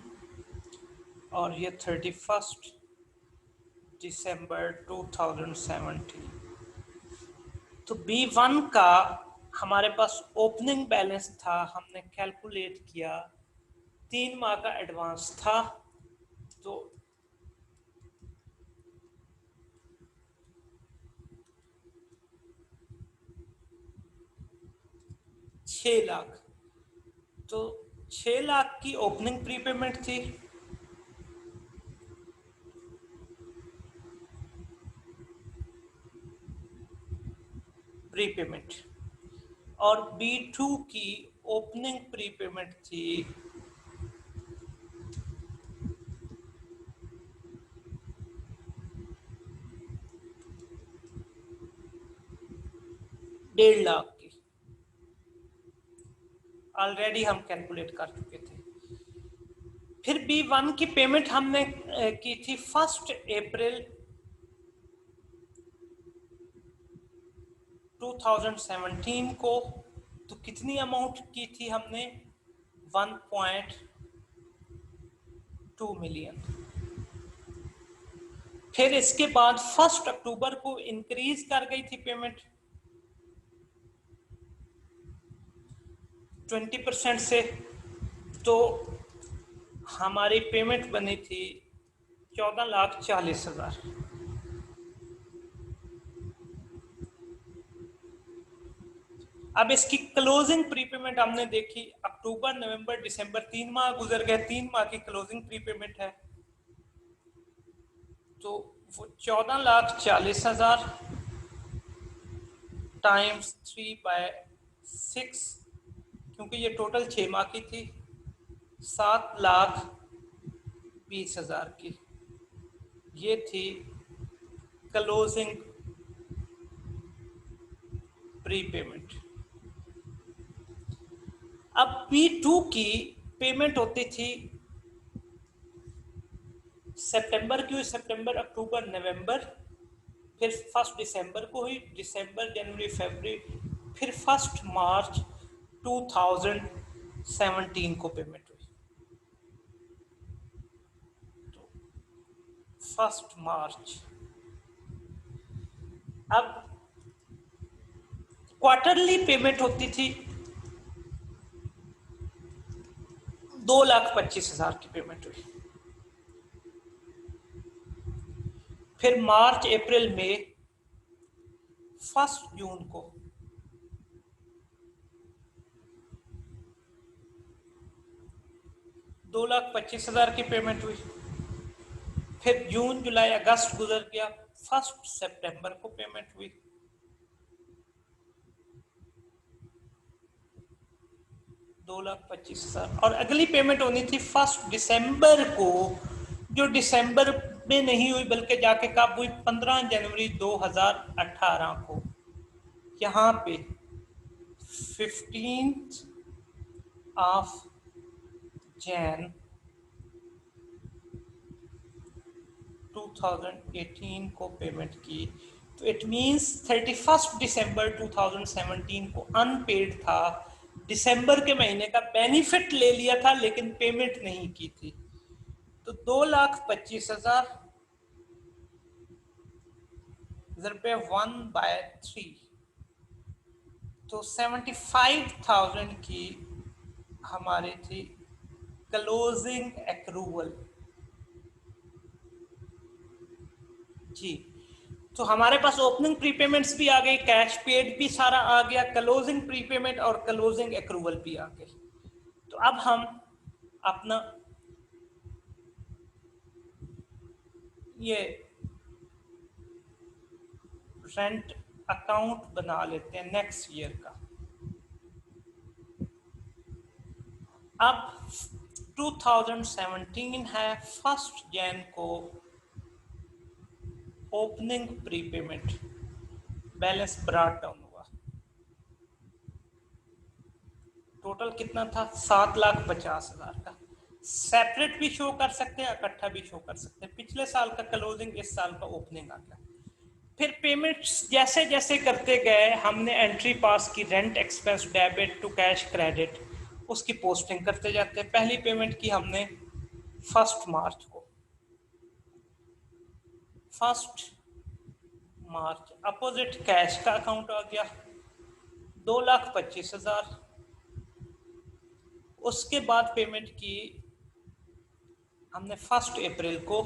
और ये 31 दिसंबर 2017। तो B1 का हमारे पास ओपनिंग बैलेंस था, हमने कैलकुलेट किया, 3 माह का एडवांस था, तो ₹6,00,000। तो 6,00,000 की ओपनिंग प्रीपेमेंट थी, प्रीपेमेंट, और B2 की ओपनिंग प्रीपेमेंट थी 1,50,000 की। ऑलरेडी हम कैलकुलेट कर चुके थे। फिर B1 की पेमेंट हमने की थी 1 अप्रैल 2017 को। तो कितनी अमाउंट की थी हमने, 1.2 मिलियन। फिर इसके बाद 1 अक्टूबर को इंक्रीज कर गई थी पेमेंट 20% से, तो हमारी पेमेंट बनी थी 14,40,000। अब इसकी क्लोजिंग प्रीपेमेंट हमने देखी, अक्टूबर नवंबर दिसंबर 3 माह गुजर गए, 3 माह की क्लोजिंग प्रीपेमेंट है, तो वो 14,40,000 टाइम्स 3/6, क्योंकि ये टोटल 6 माह की थी, 7,20,000 की। ये थी क्लोजिंग प्रीपेमेंट। अब B2 की पेमेंट होती थी सितंबर की हुई, सितंबर अक्टूबर नवंबर, फिर 1 दिसंबर को हुई, दिसंबर जनवरी फरवरी, फिर 1 मार्च 2017 को पेमेंट हुई। तो 1 मार्च। अब क्वार्टरली पेमेंट होती थी 2,25,000 की पेमेंट हुई। फिर मार्च अप्रैल में 1 जून को 2,25,000 की पेमेंट हुई। फिर जून जुलाई अगस्त गुजर गया, 1 सितंबर को पेमेंट हुई। $2,25,000, और अगली पेमेंट होनी थी 1 दिसंबर को जो दिसंबर में नहीं हुई बल्कि जाके कब हुई, 15 जनवरी 2018 को। यहाँ पे 15th ऑफ जैन 2018 को पेमेंट की, तो इट मींस 31 दिसंबर 2017 को अनपेड था। दिसंबर के महीने का बेनिफिट ले लिया था लेकिन पेमेंट नहीं की थी, तो 2,25,000 रुपये 1/3, तो 75,000 की हमारी थी क्लोजिंग एक्रूवल। जी, तो हमारे पास ओपनिंग प्रीपेमेंट्स भी आ गई, कैश पेड भी सारा आ गया, क्लोजिंग प्रीपेमेंट और क्लोजिंग एक्रूवल भी आ गए। तो अब हम अपना ये रेंट अकाउंट बना लेते हैं नेक्स्ट ईयर का। अब 2017 है, 1 जैन को opening prepayment balance brought down हुआ। टोटल कितना था, 7,50,000 का। सेपरेट भी शो कर सकते हैं, इकट्ठा भी शो कर सकते हैं। पिछले साल का क्लोजिंग, इस साल का ओपनिंग आ गया। फिर पेमेंट्स जैसे जैसे करते गए हमने एंट्री पास की, rent expense debit to cash credit, उसकी पोस्टिंग करते जाते हैं। पहली पेमेंट की हमने 1 मार्च को, 1 मार्च। अपोजिट कैश का अकाउंट आ गया 2,25,000। उसके बाद पेमेंट की हमने 1 अप्रैल को,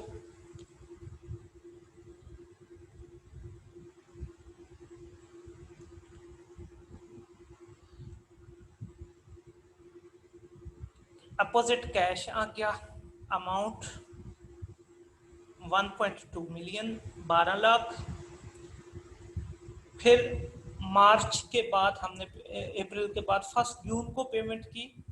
अपोजिट कैश आ गया, अमाउंट 1.2 मिलियन, 12 लाख। फिर मार्च के बाद हमने, अप्रैल के बाद 1 जून को पेमेंट की,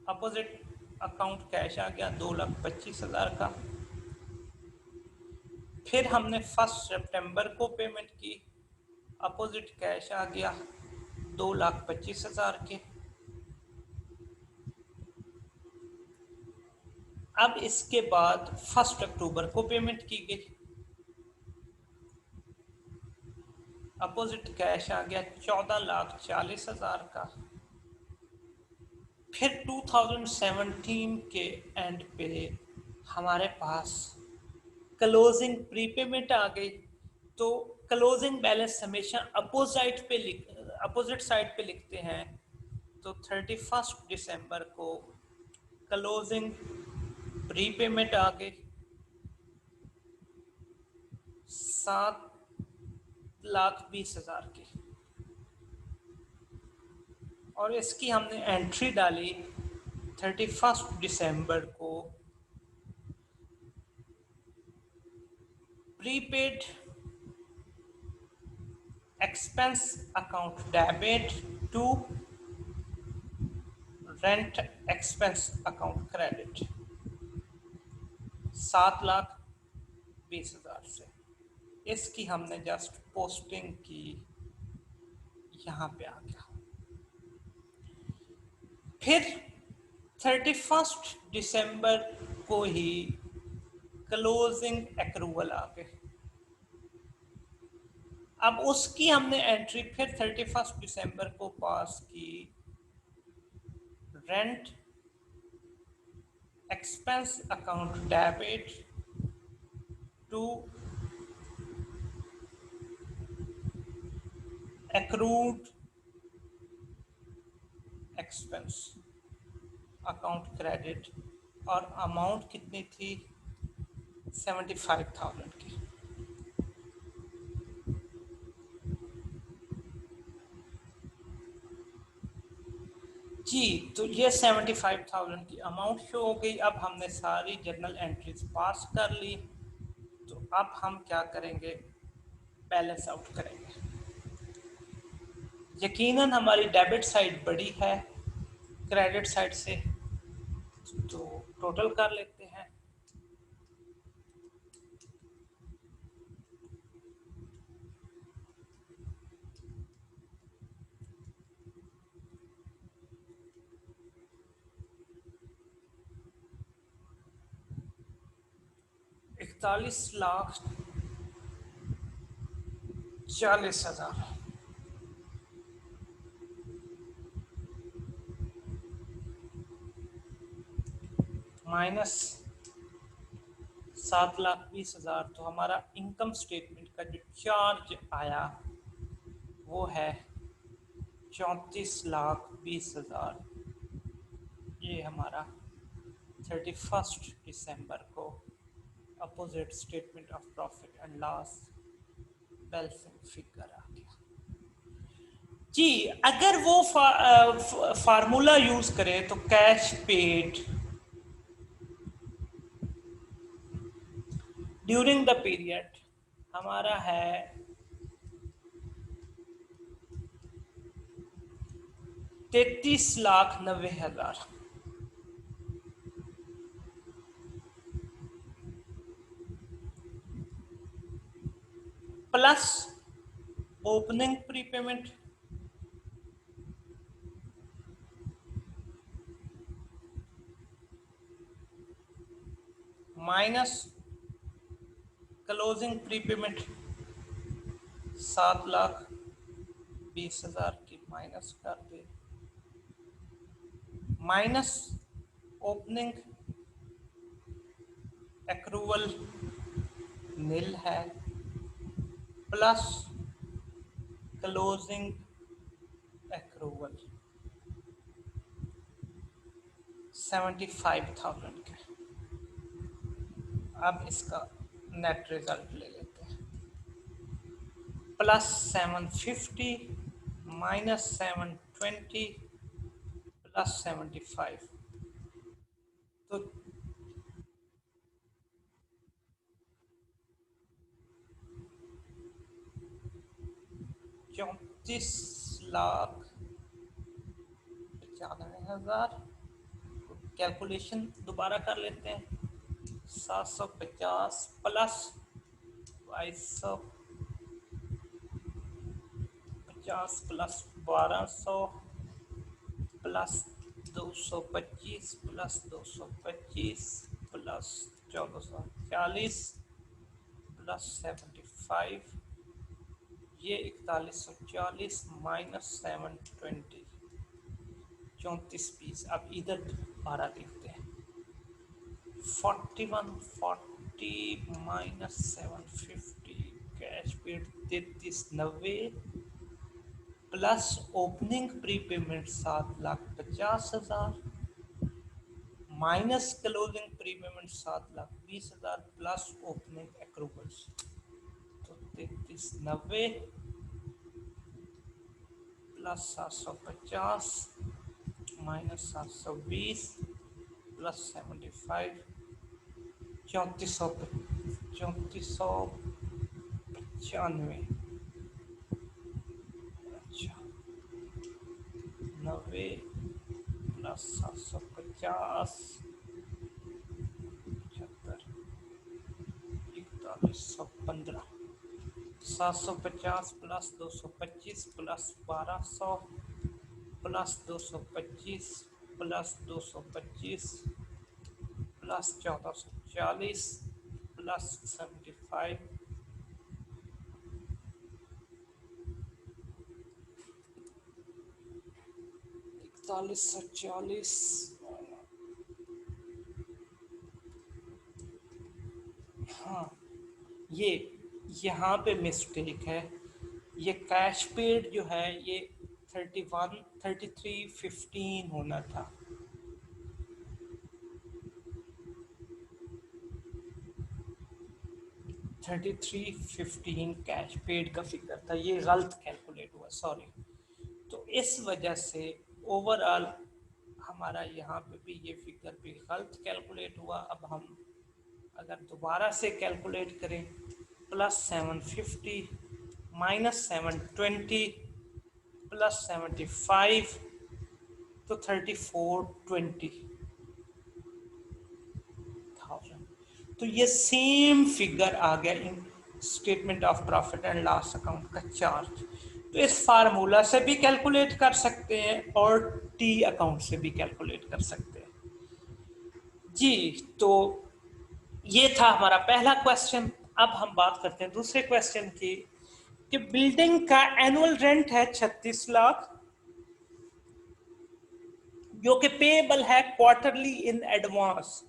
अपोजिट अकाउंट कैश आ गया 2,25,000 का। फिर हमने 1 सितंबर को पेमेंट की, अपोजिट कैश आ गया 2,25,000 के। अब इसके बाद 1 अक्टूबर को पेमेंट की गई, अपोजिट कैश आ गया 14,40,000 का। फिर 2017 के एंड पे हमारे पास क्लोजिंग प्रीपेमेंट आ गई। तो क्लोजिंग बैलेंस हमेशा अपोजिट साइड पे लिखते हैं। तो 31 दिसंबर को क्लोजिंग प्रीपेमेंट आ गई 7,20,000 की, और इसकी हमने एंट्री डाली 31 दिसंबर को, prepaid expense account debit to rent expense account credit 7,20,000 से। इसकी हमने जस्ट पोस्टिंग की, यहाँ पे आ गया। फिर 31 दिसंबर को ही क्लोजिंग एक्रूवल आ गए। अब उसकी हमने एंट्री फिर 31 दिसंबर को पास की, rent expense account debit to accrued expense account credit, और अमाउंट कितनी थी 75,000 की। जी, तो ये 75,000 की अमाउंट शो हो गई। अब हमने सारी जर्नल एंट्रीज पास कर ली, तो अब हम क्या करेंगे, बैलेंस आउट करेंगे। यकीनन हमारी डेबिट साइड बड़ी है क्रेडिट साइड से, तो टोटल कर लेते हैं। ₹41,40,000 माइनस 7,20,000, तो हमारा इनकम स्टेटमेंट का जो चार्ज आया वो है 34,20,000। ये हमारा 31 दिसंबर को opposite statement of profit and loss balancing figure आ गया जी। अगर वो फार्मूला यूज करें तो cash paid during the period हमारा है 33,90,000 plus opening prepayment minus closing prepayment 7,20,000 की माइनस कर दे, माइनस ओपनिंग एक्रूवल नील है, प्लस क्लोजिंग एक्रूवल 75,000 के। अब इसका नेट रिजल्ट ले लेते हैं। +750 माइनस 720 प्लस 75, तो 34,95,000। कैलकुलेशन दोबारा कर लेते हैं। 750 plus 2250 plus 1200 plus 225 plus 225 plus 1440 plus 75, ये 4140 माइनस 720 3420। अब इधर 12 देखते हैं। 4140 minus 750 cash paid 3390 plus opening prepayment 7,50,000 minus closing prepayment 7,20,000 plus opening accruals, तो 3390 प्लस 750 माइनस 720 प्लस 75 3495। अच्छा 90 plus 750 75 4115 750 plus 225 plus 1200 plus 225 plus 225 plus 1440 plus 75 4140। हाँ, ये यहाँ पे मिस्टेक है। ये कैश पेड जो है ये 3315 होना था। $33.15 कैश पेड का फिगर था, ये गलत कैलकुलेट हुआ, सॉरी। तो इस वजह से ओवरऑल हमारा यहाँ पे भी ये फिगर भी गलत कैलकुलेट हुआ। अब हम अगर दोबारा से कैलकुलेट करें +750 माइनस 720 प्लस 75, तो 3420 तो ये सेम फिगर आ गया in statement of profit and loss account का चार्ज। तो इस फार्मूला से भी कैलकुलेट कर सकते हैं और टी अकाउंट से भी कैलकुलेट कर सकते हैं जी। तो ये था हमारा पहला क्वेश्चन। अब हम बात करते हैं दूसरे क्वेश्चन की कि बिल्डिंग का एनुअल रेंट है 36 लाख जो कि पेएबल है क्वार्टरली इन एडवांस।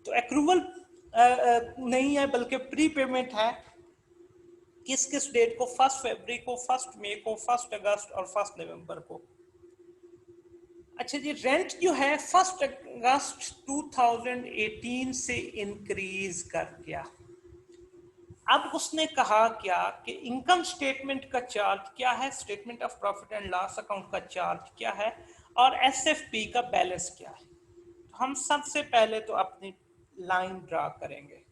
तो एक्रूवल नहीं है बल्कि प्री पेमेंट है। किस किस डेट को? 1 फरवरी को, 1 मई को, 1 अगस्त और 1 नवंबर को। अच्छा जी, रेंट जो है 1 अगस्त 2018 से इंक्रीज कर गया। अब उसने कहा क्या कि इनकम स्टेटमेंट का चार्ज क्या है, statement of profit and loss account का चार्ज क्या है और एसएफपी का बैलेंस क्या है। तो हम सबसे पहले तो अपनी लाइन ड्रा करेंगे।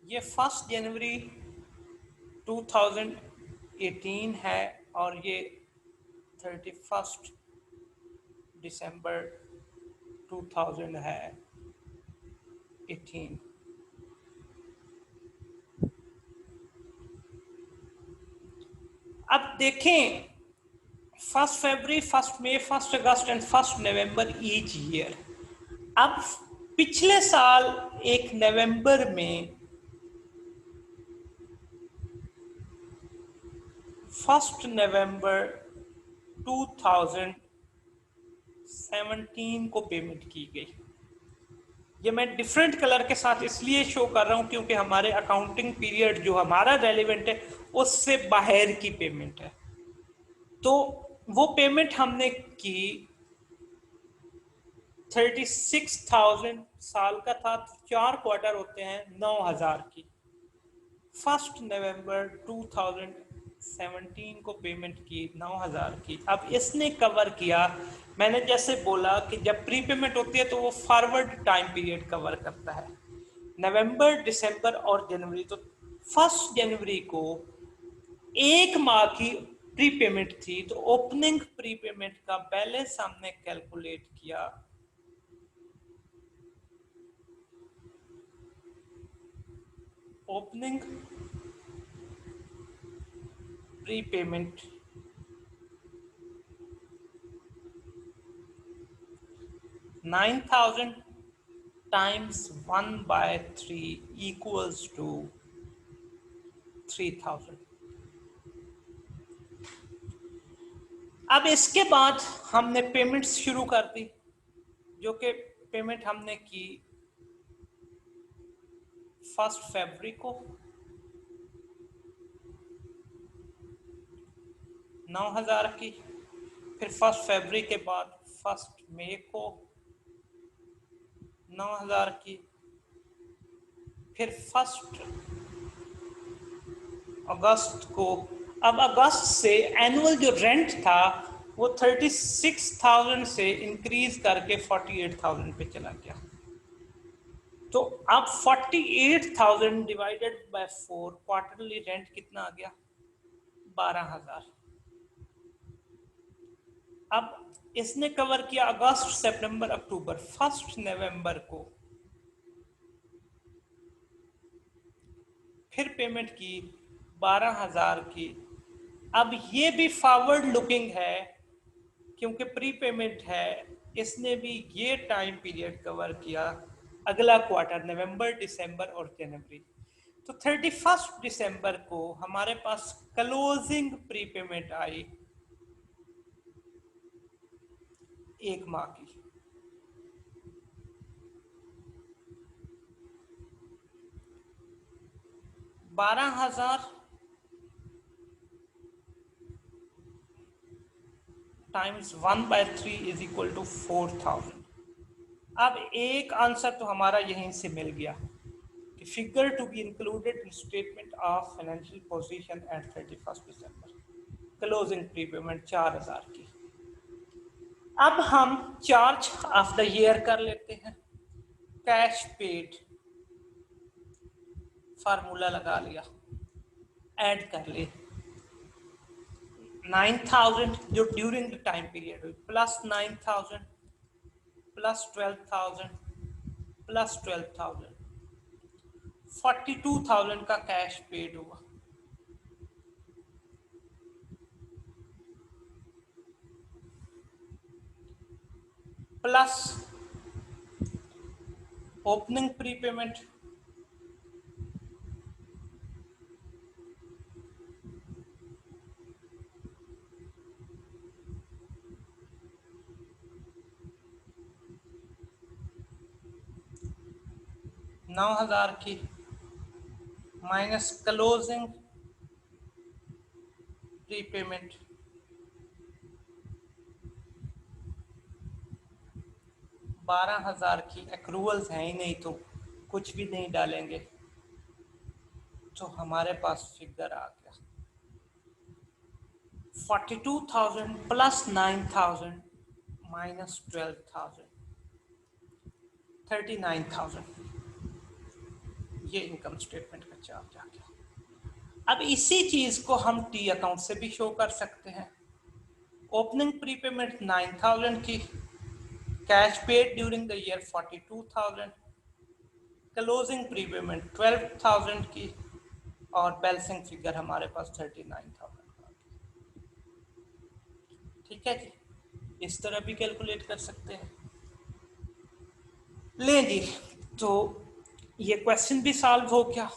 ये 1 जनवरी 2018 है और ये 31 दिसंबर 2000 है 18। अब देखें 1 फरवरी, 1 मई, 1 अगस्त एंड 1 नवंबर ईच ईयर। अब पिछले साल 1 नवंबर में 1 नवंबर 2017 को पेमेंट की गई। ये मैं डिफरेंट कलर के साथ इसलिए शो कर रहा हूं क्योंकि हमारे अकाउंटिंग पीरियड जो हमारा रेलिवेंट है उससे बाहर की पेमेंट है। तो वो पेमेंट हमने की 36,000 साल का था, 4 क्वार्टर होते हैं 9,000 की। 1 नवंबर 2017 को पेमेंट की 9,000 की। अब इसने कवर किया, मैंने जैसे बोला कि जब प्री पेमेंट होती है तो वो फॉरवर्ड टाइम पीरियड कवर करता है, नवंबर, दिसंबर और जनवरी। तो 1 जनवरी को 1 माह की प्री पेमेंट थी, तो ओपनिंग प्री पेमेंट का बैलेंस हमने कैलकुलेट किया। Opening pre payment 9,000 times 1/3 equals to 3,000। अब इसके बाद हमने पेमेंट्स शुरू कर दी, जो कि पेमेंट हमने की 1 फरवरी को 9,000 की, फिर 1 फरवरी के बाद 1 मई को 9,000 की, फिर 1 अगस्त को। अब अगस्त से एनुअल जो रेंट था वो 36,000 से इंक्रीज करके 48,000 पे चला गया। तो अब 48,000 डिवाइडेड बाय 4, क्वार्टरली रेंट कितना आ गया? 12,000। अब इसने कवर किया अगस्त, सितंबर, अक्टूबर। 1 नवंबर को फिर पेमेंट की 12,000 की। अब ये भी फॉरवर्ड लुकिंग है क्योंकि प्री पेमेंट है, इसने भी ये टाइम पीरियड कवर किया, अगला क्वार्टर नवंबर, दिसंबर और जनवरी। तो 31 दिसंबर को हमारे पास क्लोजिंग प्री पेमेंट आई 1 माह की। $12,000 टाइम्स 1/3 इज इक्वल टू 4,000। अब एक आंसर तो हमारा यहीं से मिल गया कि figure to be included in statement of financial position at 31 दिसंबर, क्लोजिंग प्री पेमेंट 4,000 की। अब हम चार्ज ऑफ द ईयर कर लेते हैं। कैश पेड फार्मूला लगा लिया, ऐड कर ले। 9,000 जो ड्यूरिंग द टाइम पीरियड हुई, प्लस 9,000 प्लस 12,000 प्लस 12,000, 42,000 का कैश पेड हुआ। प्लस ओपनिंग प्रीपेमेंट $9,000 की, माइनस क्लोजिंग प्रीपेमेंट 12,000 की। एक्रूवल्स हैं ही नहीं तो कुछ भी नहीं डालेंगे, तो हमारे पास फिगर आ गया 42,000 प्लस 9,000 माइनस 12,000, 39,000। ये इनकम स्टेटमेंट का चार्ज आ गया। अब इसी चीज को हम टी अकाउंट से भी शो कर सकते हैं। ओपनिंग प्रीपेमेंट 9,000 की, cash paid during the year 42,000, closing prepayment 12,000 की, और बैलेंसिंग फिगर हमारे पास 39,000 का। ठीक है जी, इस तरह भी कैलकुलेट कर सकते हैं। ले जी, तो ये क्वेश्चन भी सॉल्व हो गया।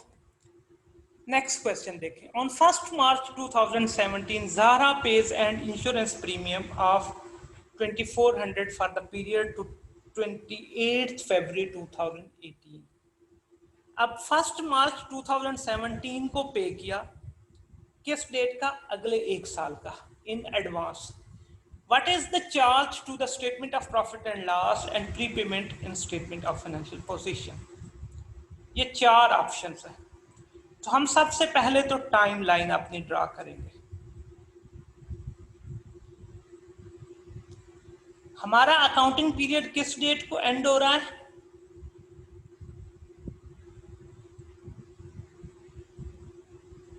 नेक्स्ट क्वेश्चन देखें। On 1 March 2017 Zara paid an insurance premium of 2400 for the period to 28 फरवरी 2018। अब 1 मार्च 2017 को पे किया, किस डेट का? अगले एक साल का, in advance. What is the charge to the statement of profit and loss and prepayment in statement of financial position? ये चार ऑप्शंस हैं। तो हम सबसे पहले तो टाइम लाइन अपनी ड्रा करेंगे। हमारा अकाउंटिंग पीरियड किस डेट को एंड हो रहा है?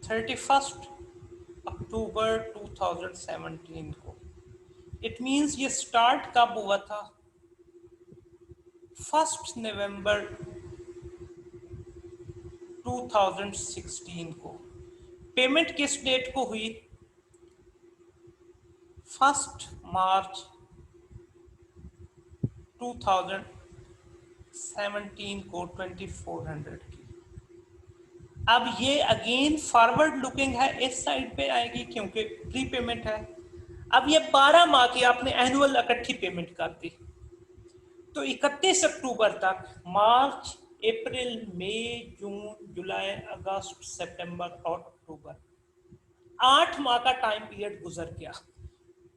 31 अक्टूबर 2017 को। इट मीन्स ये स्टार्ट कब हुआ था? 1 नवंबर 2016 को। पेमेंट किस डेट को हुई? 1 मार्च 2017 को 2400 की। अब ये अगेन फॉरवर्ड लुकिंग है, इस साइड पे आएगी क्योंकि प्री पेमेंट है। अब ये 12 माह की आपने एनुअल इकट्ठी पेमेंट कर दी, तो 31 अक्टूबर तक मार्च, अप्रैल, मई, जून, जुलाई, अगस्त, सितंबर और अक्टूबर, 8 माह का टाइम पीरियड गुजर गया।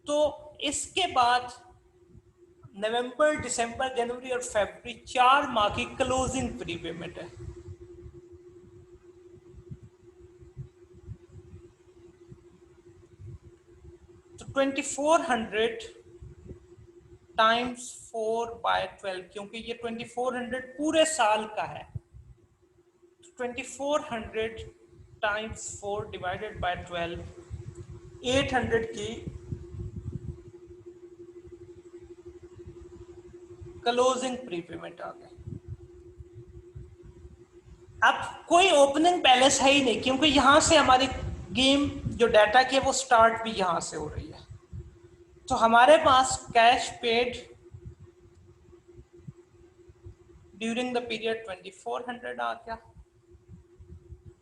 तो इसके बाद नवंबर, दिसंबर, जनवरी और फरवरी 4 माह की क्लोजिंग प्री पेमेंट है। तो 2400 टाइम्स 4/12, क्योंकि ये 2400 पूरे साल का है, तो 2400 टाइम्स 4 डिवाइडेड बाय 12, 800 की क्लोजिंग प्रीपेमेंट आ गई। अब कोई ओपनिंग बैलेंस है ही नहीं, क्योंकि यहां से हमारी गेम जो डाटा की है वो स्टार्ट भी यहां से हो रही है। तो हमारे पास cash paid during the period 2400 आ गया,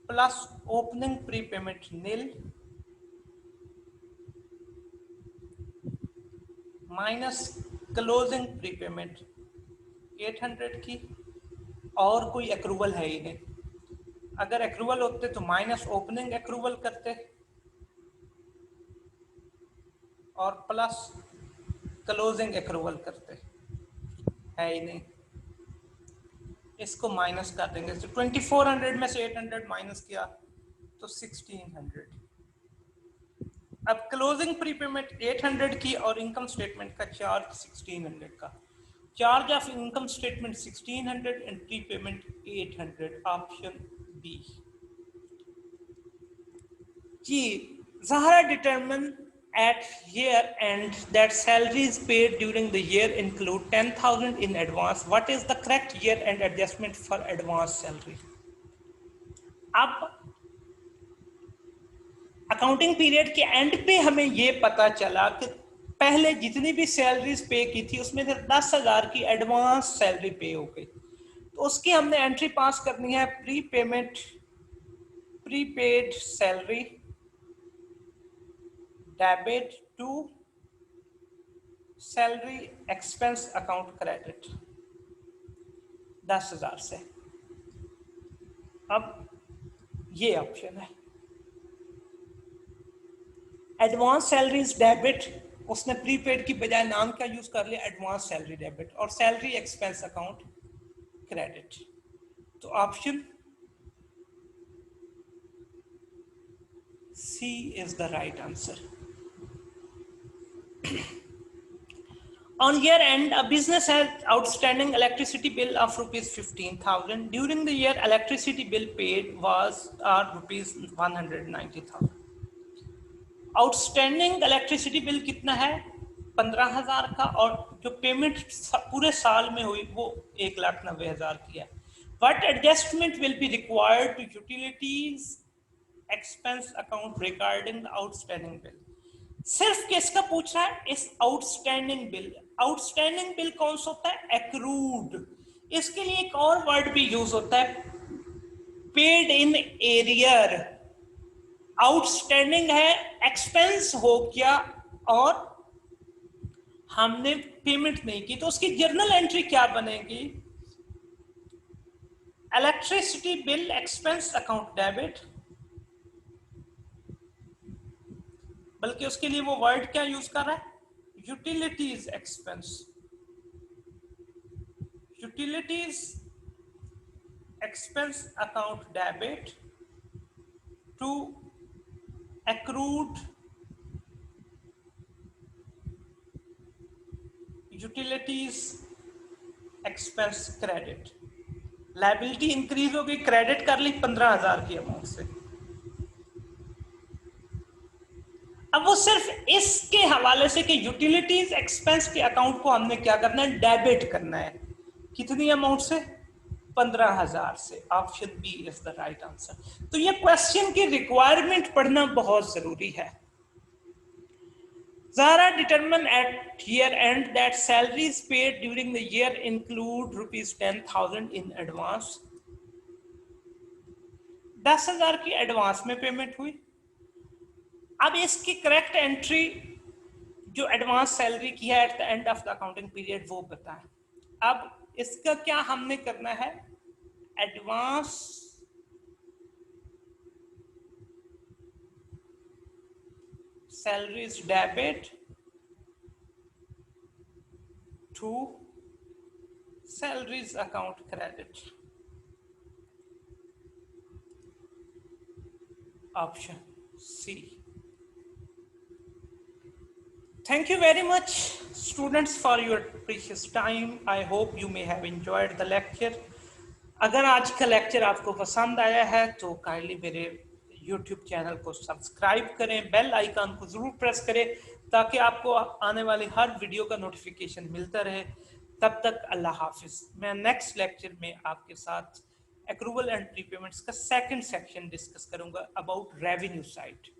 plus opening prepayment nil, minus closing prepayment 800 की, और कोई अक्रूवल है ही नहीं। अगर अक्रूवल होते तो माइनस ओपनिंग अक्रूवल करते और प्लस क्लोजिंग अक्रूवल करते, है ही नहीं। इसको माइनस कर देंगे, तो 2400 में से 800 माइनस किया तो 1600। अब क्लोजिंग प्रीपेमेंट 800 की और इनकम स्टेटमेंट का चार्ज 1600 का। Charge of income statement 1600 and prepayment 800, option B. जी, ज़ाहरा determine at year end that salaries paid during the year include 10,000 in advance. What is the correct year end adjustment for advance salary? अब accounting period के and पे हमें ये पता चला कि पहले जितनी भी सैलरीज पे की थी उसमें से 10,000 की एडवांस सैलरी पे हो गई, तो उसकी हमने एंट्री पास करनी है prepaid salary debit to salary expense account credit 10,000 से। अब ये ऑप्शन है एडवांस सैलरीज डेबिट, उसने प्रीपेड की बजाय नाम क्या यूज कर लिया, एडवांस सैलरी डेबिट, और सैलरी एक्सपेंस अकाउंट क्रेडिट। तो option C is the right answer. On year end, a business has outstanding electricity bill of rupees 15,000. During the year, electricity bill paid was rupees 190,000. Outstanding electricity bill कितना है, 15,000 का, और जो payment पूरे साल में हुई वो 1,90,000 की है। What adjustment will be required to utilities expense account regarding the outstanding bill? सिर्फ किसका पूछ रहा है, इस आउटस्टैंडिंग बिल। आउटस्टैंडिंग बिल कौन सा होता है, एक्रूड। इसके लिए एक और वर्ड भी यूज होता है, पेड इन एरियर। आउटस्टैंडिंग है, एक्सपेंस हो गया और हमने पेमेंट नहीं की, तो उसकी जर्नल एंट्री क्या बनेगी, electricity bill expense account debit, बल्कि उसके लिए वो वर्ड क्या यूज कर रहा है, utilities expense. Utilities expense account debit to accrued utilities expense credit। Liability increase हो गई, क्रेडिट कर ली 15,000 की अमाउंट से। अब वो सिर्फ इसके हवाले से कि यूटिलिटीज एक्सपेंस के अकाउंट को हमने क्या करना है, डेबिट करना है। कितनी अमाउंट से, 15,000 से। Option B is the right answer. तो ये क्वेश्चन की रिक्वायरमेंट पढ़ना बहुत जरूरी है। Zara determined at year end that salaries paid during the year include rupees 10,000 in advance। 10,000 की एडवांस में पेमेंट हुई। अब इसकी करेक्ट एंट्री जो एडवांस सैलरी की है eight the end of the accounting period वो बताएं। अब इसका क्या हमने करना है, advance salaries debit to salaries account credit, option C। Thank you very much students for your precious time. I hope you may have enjoyed the lecture। अगर आज का लेक्चर आपको पसंद आया है तो काइंडली मेरे YouTube चैनल को सब्सक्राइब करें, बेल आइकन को जरूर प्रेस करें ताकि आपको आने वाली हर वीडियो का नोटिफिकेशन मिलता रहे। तब तक अल्लाह हाफिज। मैं नेक्स्ट लेक्चर में आपके साथ एक्रूवल एंड प्रीपेमेंट्स का सेकंड सेक्शन डिस्कस करूंगा अबाउट रेवेन्यू साइड।